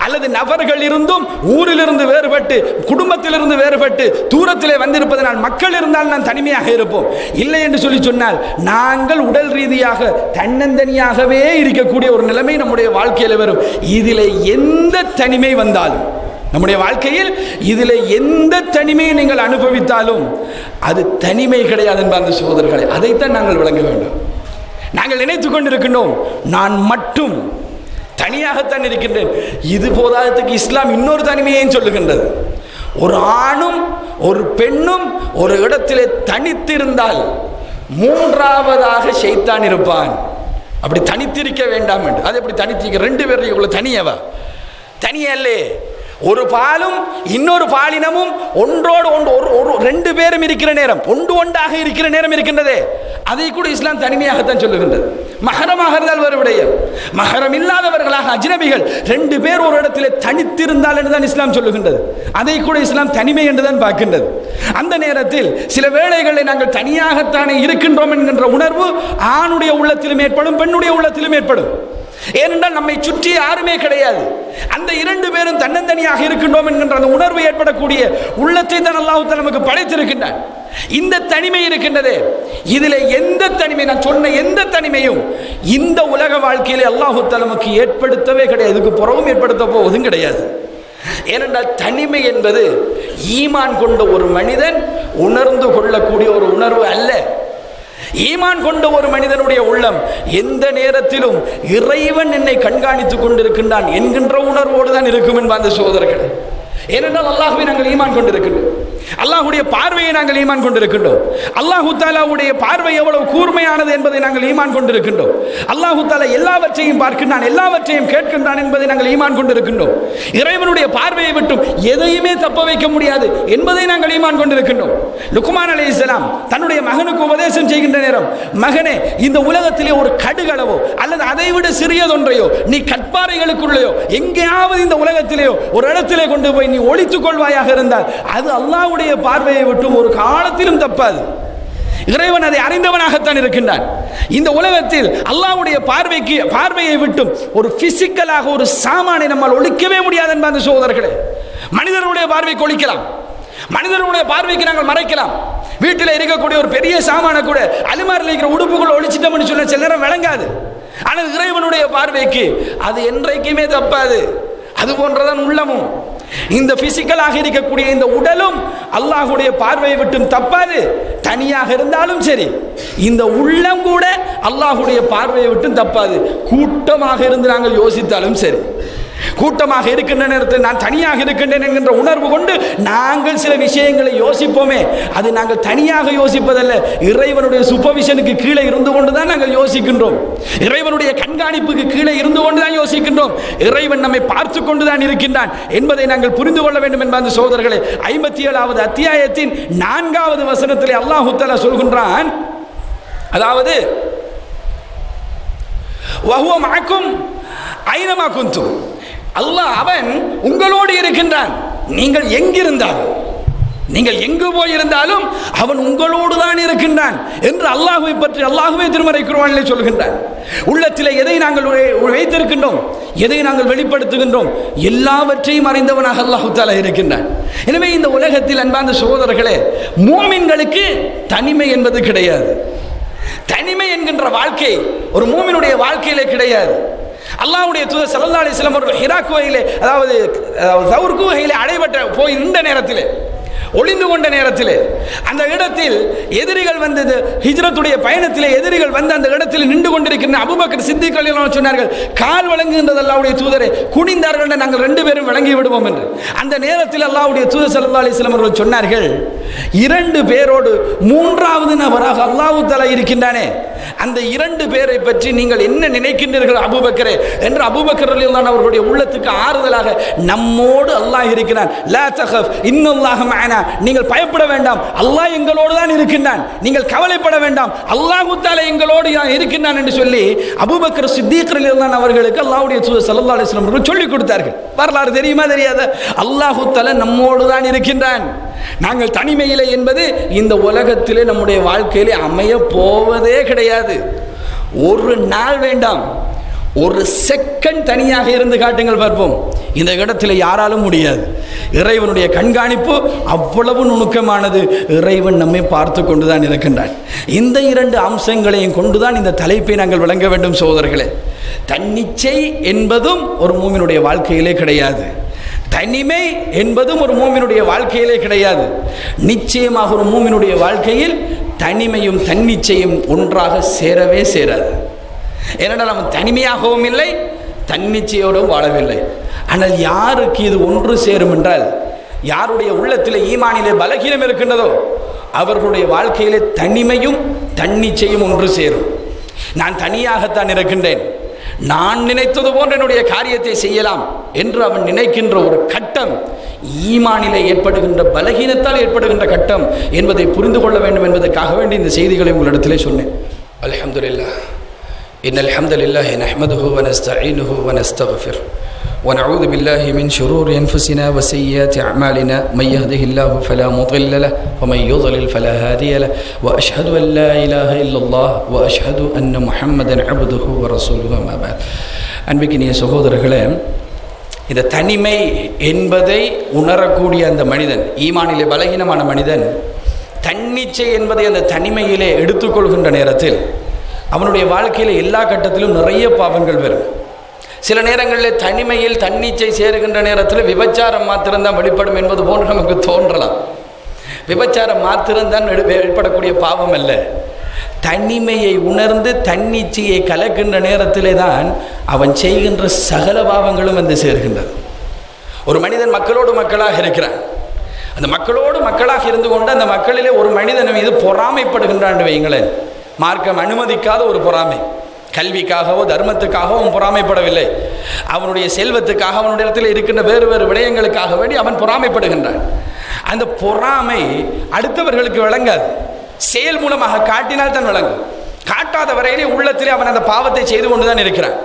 அல்லது நபர்கள் இருந்தும் ஊரிலிருந்து வேறுபட்டு, குடும்பத்திலிருந்து வேறுபட்டு, தூரத்திலே வந்திருப்பதனால் மக்கள் இருந்தால் நான் தனிமையாக இருப்போம். இல்லை என்று சொன்னால் நாங்கள் உடல் ரீதியாக தன்னந்தனியாகவே இருக்கக்கூடிய ஒரு நிலைமை நம்முடைய வாழ்க்கையில் வரும். இதில் எந்த தனிமை வந்தாலும், நம்முடைய வாழ்க்கையில் இதில் எந்த தனிமையை நீங்கள் அனுபவித்தாலும் அது தனிமை கிடையாது என்பார்ந்த சகோதரர்களே, அதைத்தான் நாங்கள் விளங்க வேண்டும். நாங்கள் நினைத்துக் கொண்டிருக்கின்றோம் நான் மட்டும் தனியாகத்தான் இருக்கின்றேன். இது போதாததுக்கு இஸ்லாம் இன்னொரு தனிமையையும் சொல்லுகின்றது. ஒரு ஆணும் ஒரு பெண்ணும் ஒரு இடத்திலே தனித்திருந்தால் மூன்றாவதாக ஷைத்தான் இருப்பான். அப்படி தனித்திருக்க வேண்டாம் என்று. அது எப்படி தனித்திருக்க? 2 பேர் தனியவா? தனியல்லே. ஒரு பாலும் இன்னொரு பாலினமும் ஒன்றோடு ஒன்று, 2 பேரும் இருக்கிற நேரம், ஒன்றாக இருக்கிற நேரம் இருக்கின்றதே, அதை கூட இஸ்லாம் தனிமையாகத்தான் சொல்லுகின்றது. மஹரமாக இருந்தால் ஒரு விடயம், மஹரம் இல்லாதவர்களாக அஜ்னபிகள் 2 பேர் ஒரு இடத்திலே தனித்திருந்தால் என்றுதான் இஸ்லாம் சொல்லுகின்றது. அதை கூட இஸ்லாம் தனிமை என்றுதான் பார்க்கின்றது. அந்த நேரத்தில் சில வேளைகளில் நாங்கள் தனியாகத்தானே இருக்கின்றோம் என்கின்ற உணர்வு ஆணுடைய உள்ளத்திலும் ஏற்படும், பெண்ணுடைய உள்ளத்திலும் ஏற்படும். ஏனென்றால் நம்மை சுற்றி யாருமே கிடையாது. அந்த 2 பேரும் தன்னந்தனியாக இருக்கின்றோம் என்கின்ற அந்த உணர்வு ஏற்படக்கூடிய உள்ளத்தை தான் அல்லாஹ் தஆலா நமக்கு படைத்திருக்கின்றான். இந்த தனிமை இருக்கின்றதே, இதில் எந்த தனிமை, நான் சொன்ன எந்த தனிமையும் இந்த உலக வாழ்க்கையிலே அல்லாஹ் தஆலா நமக்கு ஏற்படுத்தவே கிடையாது, இதுக்கு புறவும் ஏற்படுத்த போவதும் கிடையாது. ஏனென்றால் தனிமை என்பது ஈமான் கொண்ட ஒரு மனிதன் உணர்ந்து கொள்ளக்கூடிய ஒரு உணர்வு அல்ல. ஈமான் கொண்ட ஒரு மனிதனுடைய உள்ளம் எந்த நேரத்திலும் இறைவன் என்னை கண்காணித்துக் கொண்டிருக்கின்றான் என்கின்ற உணர்வோடு தான் இருக்கும் என்பார்ந்த சகோதரர்களே. ஏனென்றால் அல்லாஹ்வை நாங்கள் ஈமான் கொண்டிருக்கின்றோம், அல்லாஹ்வுடைய பார்வையை நாங்கள் ஈமான் கொண்டிருக்கின்றோம். அல்லாஹ் தஆலாவுடைய பார்வை எவ்வளவு கூர்மையானது என்பதை நாங்கள் ஈமான் கொண்டிருக்கின்றோம். அல்லாஹ் தஆலா எல்லாவற்றையும் பார்க்கின்றான், எல்லாவற்றையும் கேட்கின்றான் என்பதை நாங்கள் ஈமான் கொண்டிருக்கின்றோம். இறைவனுடைய பார்வையை விட்டும் எதையுமே தப்ப வைக்க முடியாது என்பதை நாங்கள் ஈமான் கொண்டிருக்கின்றோம். லுக்மான் அலைஹிஸ்ஸலாம் தன்னுடைய மகனுக்கு உபதேசம் செய்கின்ற நேரம், மகனே, இந்த உலகத்திலே ஒரு கடுகளவோ அல்லது அதைவிட சிறியதொன்றையோ நீ கற்பாறைகளுக்குள்ளேயோ எங்கேயாவது இந்த உலகத்திலேயோ ஒரு இடத்திலே கொண்டு போய் நீ ஒளித்துக் கொள்வாயாக இருந்தால் அது அல்லாஹ்வுடைய பார்வையை விட்டும் ஒரு காலத்திலும் தப்பாது. இறைவன் அதை அறிந்தவனாகத்தான் இருக்கின்றான். இந்த உலகத்தில் அல்லாஹ்வுடைய பார்வையை விட்டும் ஒரு பிசிக்கலாக ஒரு சாமானை நம்மால் ஒழிக்கவே முடியாது என்பார்ந்த சகோதரர்களே. மனிதர்களுடைய பார்வைக்கு ஒழிக்கலாம், மனிதர்களுடைய பார்வைக்கு நாங்கள் மறைக்கலாம். வீட்டில் இருக்கக்கூடிய ஒரு பெரிய சாமான கூட அலுமாரில் இருக்கிற உடுப்புக்குள்ள ஒழிச்சிட்டோம்னு சொன்ன சில நேரம் விளங்காது. ஆனால் இறைவனுடைய பார்வைக்கு அது என்றைக்குமே தப்பாது. அது போன்றதான் உள்ளமும். இந்த பிசிக்கலாக இருக்கக்கூடிய இந்த உடலும் அல்லாஹ்வுடைய பார்வையை விட்டும் தப்பாது. தனியாக இருந்தாலும் சரி, இந்த உள்ளம் கூட அல்லாஹ்வுடைய பார்வையை விட்டும் தப்பாது. கூட்டமாக இருந்து நாங்கள் யோசித்தாலும் சரி, கூட்டமாக இருக்கின்ற நேரத்தில் நான் தனியாக இருக்கின்றேன் என்கின்ற உணர்வு கொண்டு நாங்கள் சில விஷயங்களை யோசிப்போமே, அது நாங்கள் தனியாக யோசிப்பதல்ல, இறைவனுடைய சூப்பர்விஷனுக்கு கீழே இருந்து கொண்டுதான் நாங்கள் யோசிக்கின்றோம். இறைவனுடைய கண்காணிப்புக்கு கீழே இருந்து கொண்டுதான் யோசிக்கின்றோம். இறைவன் நம்மை பார்த்து கொண்டுதான் இருக்கின்றான் என்பதை நாங்கள் புரிந்து கொள்ள வேண்டும் என்பது சகோதரர்களே. 57வது அத்தியாயத்தின் 4வது வசனத்திலே அல்லாஹ் தஆலா சொல்கின்றான், அதாவது வஹுவ மஅக்கும் ஐனமா குந்தும், அல்லாஹ் அவன் உங்களோடு இருக்கின்றான். நீங்கள் எங்கிருந்தாலும், நீங்கள் எங்கு போயிருந்தாலும் அவன் உங்களோடு தான் இருக்கின்றான் என்று அல்லாஹ்வை பற்றி அல்லாஹ்வே திருமறை குர்ஆனிலே சொல்கின்றான். உள்ளத்திலே எதை நாங்கள் வைத்திருக்கின்றோம், எதை நாங்கள் வெளிப்படுத்துகின்றோம், எல்லாவற்றையும் அறிந்தவனாக அல்லாஹ் தஆலா இருக்கின்றான். எனவே இந்த உலகத்தில் அன்பார்ந்த சகோதரர்களே, மூமின்களுக்கு தனிமை என்பது கிடையாது. தனிமை என்கின்ற வாழ்க்கை ஒரு மூமினுடைய வாழ்க்கையிலே கிடையாது. அல்லாஹ்வுடைய தூதர் ஸல்லல்லாஹு அலைஹி வஸல்லம் அவர்கள் ஹிரா குகையிலே, அதாவது தௌர் குகையிலே அடைபட்ட போய் நின்ற நேரத்திலே, ஒளிந்து கொண்ட நேரத்திலே, அந்த இடத்தில் எதிரிகள் வந்தது, ஹிஜ்ரத்துடைய பயணத்திலே எதிரிகள் வந்து அந்த இடத்தில் நின்று கொண்டிருக்கின்ற அபூபக்கர் சித்திக் ரலியல்லாஹு அன்ஹு சொன்னார்கள், கால் வழங்குகின்றது அல்லாஹ்வுடைய தூதரே, குனிந்தார்கள், நாங்கள் 2 பேரும் வழங்கி விடுவோம் என்று. அந்த நேரத்தில் அல்லாஹ்வுடைய தூதர் ஸல்லல்லாஹு அலைஹி வஸல்லம் அவர்கள் சொன்னார்கள், 2 பேரோடு 3வது நபராக அல்லாஹ் தஆலா இருக்கின்றானே, அந்த 2 பேரை பற்றி நீங்கள் என்ன நினைக்கின்றீர்கள் அபூபக்கரே என்று அபூபக்கர் ரலியல்லாஹு அன்ஹு அவர்களுடைய உள்ளத்துக்கு ஆறுதலாக, நம்மோடு அல்லாஹ் இருக்கிறான், லா தகஃப் இன்னல்லாஹ மஅனா, நீங்கள் பயப்பட வேண்டாம், அல்லாஹ் எங்களோடு தான் இருக்கின்றான், நீங்கள் கவலைப்பட வேண்டாம், அல்லாஹ் தஆலா எங்களோடு இருக்கின்றான் என்று சொல்லி அபூபக்கர் சித்திக் ரலியல்லாஹு அன்ஹு அவர்களுக்கு அல்லாஹ்வுடைய தூதர் ஸல்லல்லாஹு அலைஹி வஸல்லம் அவர்கள் சொல்லிக் கொடுத்தார்கள். வரலாறு தெரியுமா தெரியாத? அல்லாஹ் தஆலா நம்மோடு தான் இருக்கின்றான். நாங்கள் தனிமையிலே என்பது இந்த உலகத்திலே நம்முடைய வாழ்க்கையிலே அமைய போவதே கிடையாது. ஒரு நாள் வேண்டாம், ஒரு செகண்ட் தனியாக இருந்து காட்டுங்கள் பார்ப்போம். இந்த இடத்துல யாராலும் முடியாது. இறைவனுடைய கண்காணிப்பு அவ்வளவு நுணுக்கமானது. இறைவன் நம்மை பார்த்து கொண்டுதான் இருக்கின்றான். இந்த 2 அம்சங்களையும் கொண்டுதான் இந்த தலைப்பை நாங்கள் விளங்க வேண்டும் சகோதரர்களே. தன்னிச்சை என்பதும் ஒரு மூமினுடைய வாழ்க்கையிலே கிடையாது. தனிமை என்பதும் ஒரு மூமினுடைய வாழ்க்கையிலே கிடையாது. நிச்சயமாக ஒரு மூமினுடைய வாழ்க்கையில் தனிமையும் தன்னிச்சையும் ஒன்றாக சேரவே சேராது. ஏனென்றால் நம்ம தனிமையாகவும் இல்லை, தன்னிச்சையோடும் வாழவில்லை. ஆனால் யாருக்கு இது ஒன்று சேரும் என்றால், யாருடைய உள்ளத்திலே ஈமானிலே பலகீனம் இருக்கின்றதோ அவர்களுடைய வாழ்க்கையிலே தனிமையும் தன்னிச்சையும் ஒன்று சேரும். நான் தனியாகத்தான் இருக்கின்றேன், நான் நினைத்தது போன்ற என்னுடைய காரியத்தை செய்யலாம் என்று அவன் நினைக்கின்ற ஒரு கட்டம் ஈமானிலே ஏற்படுகின்ற பலகீனத்தால் ஏற்படுகின்ற கட்டம் என்பதை புரிந்து கொள்ள வேண்டும் என்பதற்காக வேண்டி இந்த செய்திகளை உங்களிடத்திலே சொன்னேன். அல்ஹம்துலில்லாஹ், இன்னல் ஹம்தலில்லாஹி நஹ்மதுஹு வ நஸ்தஈனுஹு வ நஸ்தக்ஃபிர் வ நஊது பில்லாஹி மின் ஷுரூரி அன்ஃபுஸினா வ ஸய்யிஆத்தி அஅமாலினா மன் யஹ்திஹில்லாஹு ஃபலா முضில்ல லஹு வ மன் யுضلل ஃபலா ஹாதிய லஹு வ அஷ்ஹது அன் லா இலாஹ இல்லல்லாஹ் வ அஷ்ஹது அன்ன முஹம்மதன் அப்துஹு வ ரசூலுஹு அம்மா பஅத். அன்பிற்கினிய சகோதரர்களே, இந்த தனிமை என்பதை உணரக்கூடிய அந்த மனிதன், ஈமானிலே பலகீனமான மனிதன், தன்னிச்சை என்பதை அந்த தனிமையிலே எடுத்துக்கொள்கின்ற நேரத்தில் அவனுடைய வாழ்க்கையில் எல்லா கட்டத்திலும் நிறைய பாவங்கள் வரும். சில நேரங்களில் தனிமையில் தன்னிச்சை சேருகின்ற நேரத்தில் விபச்சாரம் மாத்திரம்தான் வெளிப்படும் என்பது போன்று நமக்கு தோன்றலாம். விபச்சாரம் மாத்திரம்தான் வெளிப்படக்கூடிய பாவம் அல்ல. தனிமையை உணர்ந்து தன்னிச்சையை கலக்கின்ற நேரத்திலே தான் அவன் செய்கின்ற சகல பாவங்களும் வந்து சேர்கின்றது. ஒரு மனிதன் மக்களோடு மக்களாக இருக்கிறான். அந்த மக்களோடு மக்களாக இருந்து கொண்டு அந்த மக்களிலே ஒரு மனிதன் மீது பொறாமைப்படுகின்றான் வைங்களேன். மார்க்கம் அனுமதிக்காத ஒரு பொறாமை, கல்விக்காகவோ தர்மத்துக்காகவோ அவன் பொறாமைப்படவில்லை, அவனுடைய செல்வத்துக்காக அவனுடைய இடத்தில் இருக்கின்ற வேறு வேறு விடயங்களுக்காக வேண்டி அவன் பொறாமைப்படுகின்றான். அந்த பொறாமை அடுத்தவர்களுக்கு விளங்காது, செயல் மூலமாக காட்டினால் தான் விளங்கும். காட்டாத வரையிலே உள்ளத்திலே அவன் அந்த பாவத்தை செய்து கொண்டுதான் இருக்கிறான்.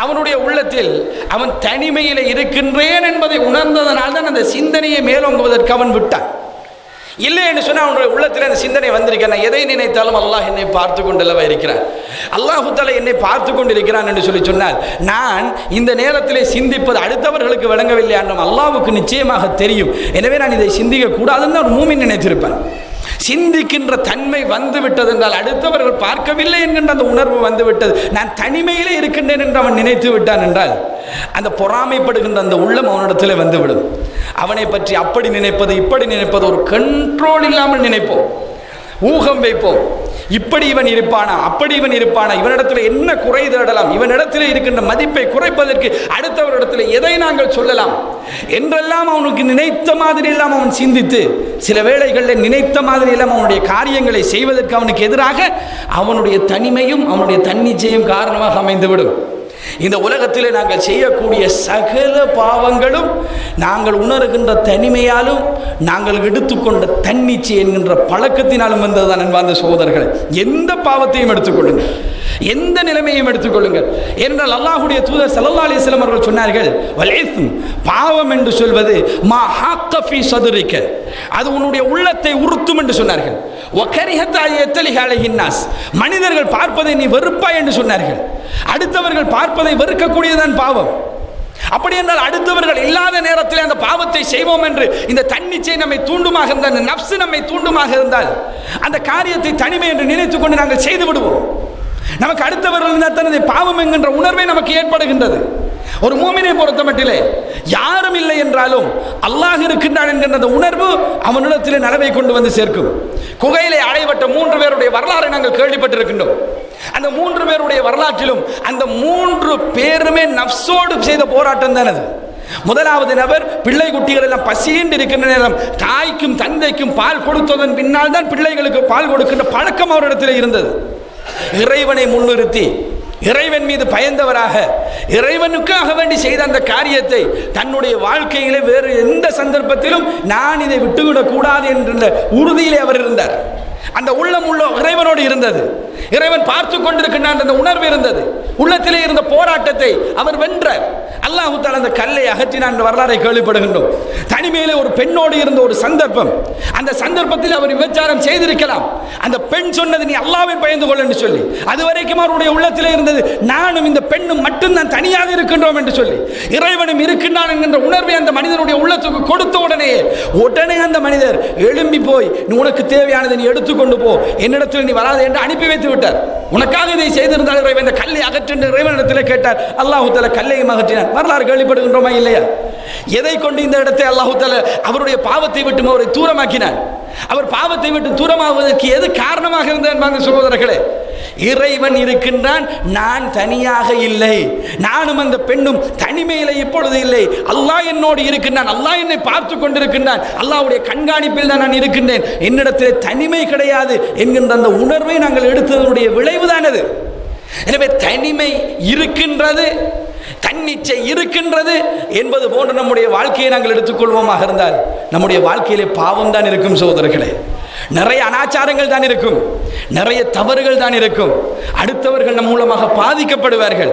அவனுடைய உள்ளத்தில் அவன் தனிமையில் இருக்கின்றேன் என்பதை உணர்ந்ததனால் தான் அந்த சிந்தனையை மேலோங்குவதற்கு அவன் விட்டான். இல்லை என்று சொன்னால் அவனுடைய உள்ளத்தில் அந்த சிந்தனை வந்திருக்க, நான் எதை நினைத்தாலும் அல்லாஹ் என்னை பார்த்து கொண்டல்லவா இருக்கிறான், அல்லாஹு தஆலா என்னை பார்த்து கொண்டிருக்கிறான் என்று சொன்னால் நான் இந்த நேரத்திலே சிந்திப்பது அடுத்தவர்களுக்கு விளங்கவில்லை என்றும் அல்லாஹ்வுக்கு நிச்சயமாக தெரியும். எனவே நான் இதை சிந்திக்க கூடாதுன்னு ஒரு மூமின் நினைத்திருப்பேன். சிந்திக்கின்ற தன்மை வந்து விட்டது என்றால், அடுத்தவர்கள் பார்க்கவில்லை என்கின்ற அந்த உணர்வு வந்து விட்டது, நான் தனிமையிலே இருக்கின்றேன் என்று அவன் நினைத்து விட்டான் என்றால், அந்த பொறாமைப்படுகின்ற அந்த உள்ளம் அவனிடத்தில் வந்துவிடும். அவனை பற்றி அப்படி நினைப்பது இப்படி நினைப்பது, ஒரு கண்ட்ரோல் இல்லாமல் நினைப்போம், ஊகம் வைப்போம். இப்படி இவன் இருப்பானா, அப்படி இவன் இருப்பானா, இவனிடத்தில் என்ன குறை தேடலாம், இவனிடத்தில் இருக்கின்ற மதிப்பை குறைப்பதற்கு அடுத்தவரிடத்தில் எதை நாங்கள் சொல்லலாம் என்றெல்லாம் அவனுக்கு நினைத்த மாதிரி எல்லாம் அவன் சிந்தித்து, சில வேளைகளில் நினைத்த மாதிரி எல்லாம் அவனுடைய காரியங்களை செய்வதற்கு அவனுக்கு எதிராக அவனுடைய தனிமையும் அவனுடைய தன்னிச்சையும் காரணமாக அமைந்துவிடும். இந்த உலகத்தில் நாங்கள் செய்யக்கூடிய சகல பாவங்களும் நாங்கள் உணர்கின்ற தனிமையாலும் நாங்கள் எடுத்துக்கொண்ட தன்னிச்சை என்கின்ற பழக்கத்தினாலும் வந்ததுதான் அன்பார்ந்த சகோதரர்களே. எந்த பாவத்தையும் எடுத்துக்கொள்ளுங்கள், எந்த நிலைமையும் எடுத்துக்கொள்ளுங்கள். ஏனென்றால் அல்லாஹ்வுடைய தூதர் ஸல்லல்லாஹு அலைஹி வஸல்லம் அவர்கள் சொன்னார்கள், வல்இஸ்ம், பாவம் என்று சொல்வது மா ஹாக்க ஃபீ ஸத்ரிக, அது உன்னுடைய உள்ளத்தை உறுத்தும் என்று சொன்னார்கள். வகரிஹத யத்தலிஹ அலைஹின் நாஸ், மனிதர்கள் பார்ப்பதை நீ வெறுப்பாய் என்று சொன்னார்கள். அடுத்தவர்கள் பார்ப்பதை வெறுக்கக்கூடியதான் பாவம். அப்படி என்றால் அடுத்தவர்கள் இல்லாத நேரத்தில் அந்த பாவத்தை செய்வோம் என்று இந்த தன்னிச்சை நம்மை தூண்டுமாக இருந்தால், அந்த நஃப்ஸ் நம்மை தூண்டுமாக இருந்தால், அந்த காரியத்தை தனிமை என்று நினைத்துக் கொண்டு நாங்கள் செய்து விடுவோம். நமக்கு அடுத்தவர்கள் இருந்தால் தனது பாவம் என்கின்ற உணர்வை நமக்கு ஏற்படுகின்றது. ஒரு மூமினை பொறுத்த மட்டிலே யாரும் இல்லை என்றாலும் அல்லாஹ் இருக்கின்றான் என்கின்ற அந்த உணர்வு அவனிடத்தில் நலவை கொண்டு வந்து சேர்க்கும். குகையிலே அடைபட்ட 3 பேருடைய வரலாறை நாங்கள் கேள்விப்பட்டிருக்கின்றோம். அந்த 3 பேருடைய வரலாற்றிலும் அந்த 3 பேருமே நஃப்ஸோடு செய்த போராட்டம் தான் அது. முதலாவது நபர், பிள்ளை குட்டிகள் எல்லாம் பசியின்றி இருக்கின்ற நேரம் தாய்க்கும் தந்தைக்கும் பால் கொடுத்ததன் பின்னால் தான் பிள்ளைகளுக்கு பால் கொடுக்கின்ற பழக்கம் அவரிடத்தில் இருந்தது. இறைவனை முன்னிறுத்தி இறைவன் மீது பயந்தவராக இறைவனுக்காக வேண்டி செய்த அந்த காரியத்தை தன்னுடைய வாழ்க்கையிலே வேறு எந்த சந்தர்ப்பத்திலும் நான் இதை விட்டுவிடக் கூடாது என்ற உறுதியிலே அவர் இருந்தார். அந்த உள்ளம் உள்ள இறைவனோடு இருந்தது, இறைவன் பார்த்து கொண்டிருக்கின்றான் அந்த உணர்வு இருந்தது. உள்ளத்திலே இருந்த போராட்டத்தை அவர் வென்றார். அல்லாஹ் தஆலா அந்த கல்லை அகற்றினான் என்ற வரலாறை கேள்விப்படுகின்றோம். தனிமையிலே ஒரு பெண்ணோடு இருந்த ஒரு சந்தர்ப்பம், அந்த சந்தர்ப்பத்தில் அவர் விபச்சாரம் செய்திருக்கலாம். அந்த பெண் சொன்னது, நீ அல்லாஹ்வை பயந்து கொள் என்று சொல்லி. அதுவரைக்கும் அவருடைய உள்ளத்திலே இருந்தது, நானும் இந்த பெண்ணும் மட்டும்தான் தனியாக இருக்கின்றோம் என்று சொல்லி. இறைவனும் இருக்கின்றான் என்கின்ற உணர்வை அந்த மனிதனுடைய உள்ளத்துக்கு கொடுத்த உடனே அந்த மனிதர் எழும்பி போய், உனக்கு தேவையானதை நீ எடுத்துக்கொண்டு போ, என்னிடத்தில் நீ வராது என்று அனுப்பி வைத்து விட்டார். உனக்காக இதை செய்திருந்தால் இறைவன் இந்த கல்லை அகற்று என்று இறைவனிடத்தில் கேட்டார். அல்லாஹ் தஆலா கல்லையும் அகற்றினார். வரலாறு கேள்விப்படுகின்றோமா இல்லையா? எதை கொண்டு இந்த இடத்தை அல்லாஹ் தஆலா அவருடைய பாவத்தை விட்டு அவரை தூரமாக்கினார். அவர் பாவத்தை விட்டு தூரமாவதற்கு எது காரணமாக இருந்தது சகோதரர்களே? இறைவன் இருக்கின்றான், நான் தனியாக இல்லை, நானும் அந்த பெண்ணும் தனிமையில இப்பொழுது இல்லை. அல்லாஹ் என்னோடு இருக்கின்றான், அல்லாஹ் என்னை பார்த்து கொண்டிருக்கின்றான், அல்லாஹ்வுடைய கண்காணிப்பில் தான் நான் இருக்கின்றேன், என்னிடத்தில் தனிமை கிடையாது என்கின்ற அந்த உணர்வை நாங்கள் எடுத்ததனுடைய விளைவுதான் அது. எனவே தனிமை இருக்கின்றது, தன்னிச்சை இருக்கின்றது என்பது போன்று நம்முடைய வாழ்க்கையை நாங்கள் எடுத்துக்கொள்வோமாக இருந்தால் நம்முடைய வாழ்க்கையிலே பாவம் தான் இருக்கும் சகோதரர்களே. நிறைய அனாச்சாரங்கள் தான் இருக்கும், நிறைய தவறுகள் தான் இருக்கும், அடுத்தவர்கள் நம் மூலமாக பாதிக்கப்படுவார்கள்.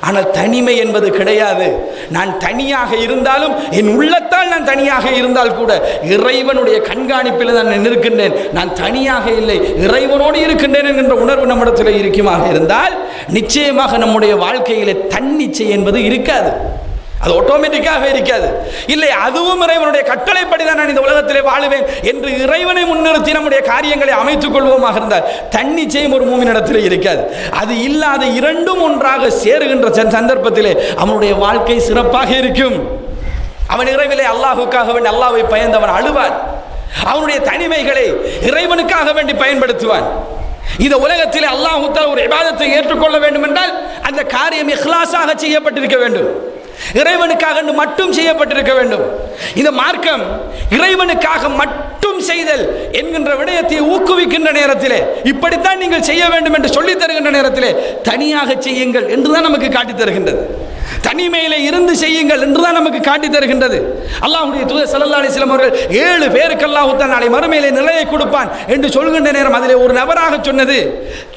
ஆனால் தனிமை என்பது கிடையாது. நான் தனியாக இருந்தாலும், என் உள்ளத்தால் நான் தனியாக இருந்தால் கூட இறைவனுடைய கண்காணிப்பில் நான் இருக்கின்றேன், நான் தனியாக இல்லை, இறைவனோடு இருக்கின்றேன் என்கின்ற உணர்வு நம்மிடத்தில் இருக்குமாக இருந்தால் நிச்சயமாக நம்முடைய வாழ்க்கையிலே தன்னிச்சை என்பது இருக்காது. அது ஆட்டோமேட்டிக்காக இருக்காது. இல்லை, அதுவும் இறைவனுடைய கட்டளைப்படி தான் நான் இந்த உலகத்திலே வாழுவேன் என்று இறைவனை முன்னிறுத்தி நம்முடைய காரியங்களை அமைத்துக் கொள்வோமாக இருந்தால் தன்னிச்சையும் ஒரு மூமினிடத்தில் இருக்காது. அது இல்லாத இரண்டும் ஒன்றாக சேருகின்ற சந்தர்ப்பத்திலே அவனுடைய வாழ்க்கை சிறப்பாக இருக்கும். அவன் இறைவிலே அல்லாஹுக்காக வேண்டி அல்லாஹ்வை பயந்தவன் அழுவான். அவனுடைய தனிமைகளை இறைவனுக்காக வேண்டி பயன்படுத்துவான். இந்த உலகத்தில் அல்லாஹ் தஆலா ஒரு இபாதத்தை ஏற்றுக்கொள்ள வேண்டும் என்றால் அந்த காரியம் இக்லாஸாக செய்யப்பட்டிருக்க வேண்டும், இறைவனுக்காக மட்டும் செய்யப்பட்டிருக்க வேண்டும். இந்த மார்க்கம் இறைவனுக்காக மட்டும் செய்தல் என்கின்ற விடயத்தை ஊக்குவிக்கின்ற நேரத்திலே, இப்படித்தான் நீங்கள் செய்ய வேண்டும் என்று சொல்லித் தருகின்ற நேரத்திலே தனியாக செய்யுங்கள் என்றுதான் நமக்கு காட்டித் தருகின்றது. தனிமையிலே இருந்து செய்யுங்கள் என்றுதான் நமக்கு காட்டித் தருகின்றது. அல்லாஹ்வுடைய தூதர் ஸல்லல்லாஹு அலைஹி வஸல்லம் அவர்கள் 7 பேருக்கு அல்லாஹ் தஆலா நாளை மறுமையிலே நிலையை கொடுப்பான் என்று சொல்கின்ற நேரம் அதிலே ஒரு நபராக சொன்னது,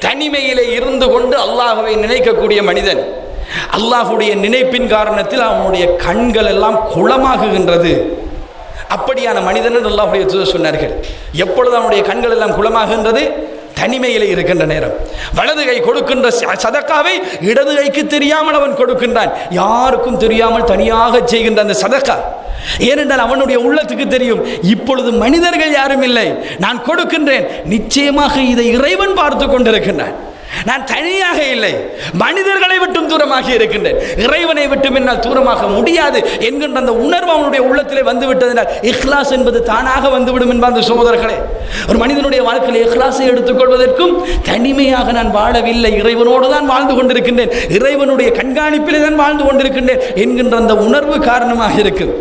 தனிமையிலே இருந்து கொண்டு அல்லாஹ்வை நினைக்கக்கூடிய மனிதன். அல்லாஹ்வுடைய நினைப்பின் காரணத்தில் அவனுடைய கண்கள் எல்லாம் குளமாகுகின்றது. அப்படியான மனிதன் அல்லாஹ்வுடைய தூதர் சொன்னார்கள். எப்பொழுது அவனுடைய கண்கள் எல்லாம் குளமாகின்றது? தனிமையிலே இருக்கின்ற நேரம். வலது கை கொடுக்கின்ற சதக்காவை இடது கைக்கு தெரியாமல் அவன் கொடுக்கின்றான். யாருக்கும் தெரியாமல் தனியாக செய்கின்ற அந்த சதக்கா. ஏனென்றால் அவனுடைய உள்ளத்துக்கு தெரியும், இப்பொழுது மனிதர்கள் யாரும் இல்லை, நான் கொடுக்கின்றேன், நிச்சயமாக இதை இறைவன் பார்த்து கொண்டிருக்கின்றான். நான் தனியாக இல்லை, மனிதர்களை விட்டும் தூரமாக இருக்கின்றேன், இறைவனை விட்டும் என்னால் தூரமாக முடியாது என்கின்ற அந்த உணர்வு அவனுடைய உள்ளத்திலே வந்துவிட்டதனால் இஹ்லாஸ் என்பது தானாக வந்துவிடும் என்பார் சகோதரர்களே. ஒரு மனிதனுடைய வாழ்க்கையில் இஹ்லாஸை எடுத்துக்கொள்வதற்கும் தனிமையாக நான் வாழவில்லை, இறைவனோடு தான் வாழ்ந்து கொண்டிருக்கின்றேன், இறைவனுடைய கண்காணிப்பிலே தான் வாழ்ந்து கொண்டிருக்கின்றேன் என்கின்ற அந்த உணர்வு காரணமாக இருக்கும்.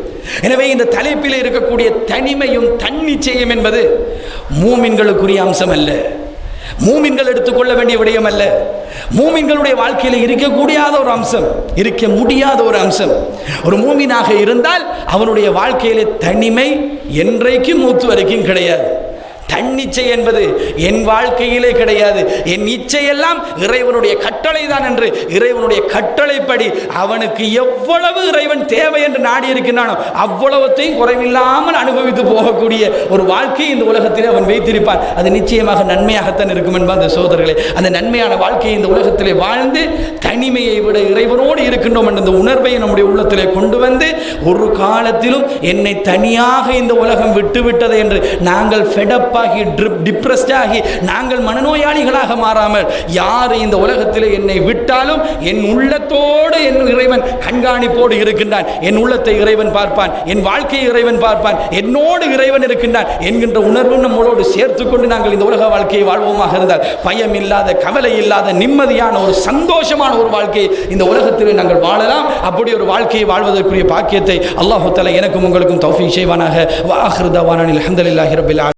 எனவே இந்த தலைப்பில் இருக்கக்கூடிய தனிமையும் தன்னிச்சையும் என்பது மூமின்களுக்குரிய அம்சம் அல்ல, மூமின்கள் எடுத்துக்கொள்ள வேண்டிய விடயம் அல்ல, மூமின்களுடைய வாழ்க்கையில் இருக்கக்கூடிய ஒரு அம்சம், இருக்க முடியாத ஒரு அம்சம். ஒரு மூமினாக இருந்தால் அவனுடைய வாழ்க்கையிலே தனிமை என்றைக்கு மூத்து வரைக்கும் கிடையாது. தன்னிச்சை என்பது என் வாழ்க்கையிலே கிடையாது, என் இச்சையெல்லாம் இறைவனுடைய கட்டளை தான் என்று இறைவனுடைய கட்டளைப்படி அவனுக்கு எவ்வளவு இறைவன் தேவை என்று நாடி இருக்கின்றானோ அவ்வளவத்தையும் குறைவில்லாமல் அனுபவித்து போகக்கூடிய ஒரு வாழ்க்கையை இந்த உலகத்திலே அவன் வைத்திருப்பான். அது நிச்சயமாக நன்மையாகத்தான் இருக்கும் என்பார் அந்த சகோதரர்களே. அந்த நன்மையான வாழ்க்கையை இந்த உலகத்திலே வாழ்ந்து தனிமையை விட இறைவனோடு இருக்கின்றோம் என்ற இந்த உணர்வை நம்முடைய உள்ளத்திலே கொண்டு வந்து ஒரு காலத்திலும் என்னை தனியாக இந்த உலகம் விட்டுவிட்டது என்று நாங்கள் ஃபெடப் டிப்ரெஸ்ட் ஆகி நாங்கள் மனநோயாளிகளாக மாறாமல், யார் இந்த உலகத்தில் என்னை விட்டாலும் என் உள்ளத்தோடு என் இறைவன் கண்காணிப்போடு இருக்கின்றான், என் உள்ளத்தை இறைவன் பார்ப்பான், என் வாழ்க்கையை இறைவன் பார்ப்பான், என்னோடு இறைவன் இருக்கின்றான் என்கின்ற உணர்வு நம்மளோடு சேர்த்துக்கொண்டு நாங்கள் இந்த உலக வாழ்க்கையை வாழ்வோமாக இருந்தால் பயம் இல்லாத, கவலை இல்லாத, நிம்மதியான ஒரு சந்தோஷமான ஒரு வாழ்க்கையை இந்த உலகத்தில் நாங்கள் வாழலாம். அப்படி ஒரு வாழ்க்கையை வாழ்வதற்குரிய பாக்கியத்தை அல்லாஹ் தஆலா எனக்கும் உங்களுக்கும் தௌஃபீக் செய்வானாக. வ ஆகிரு தஅவானா அல்ஹம்துலில்லாஹி ரப்பில் ஆலமீன்.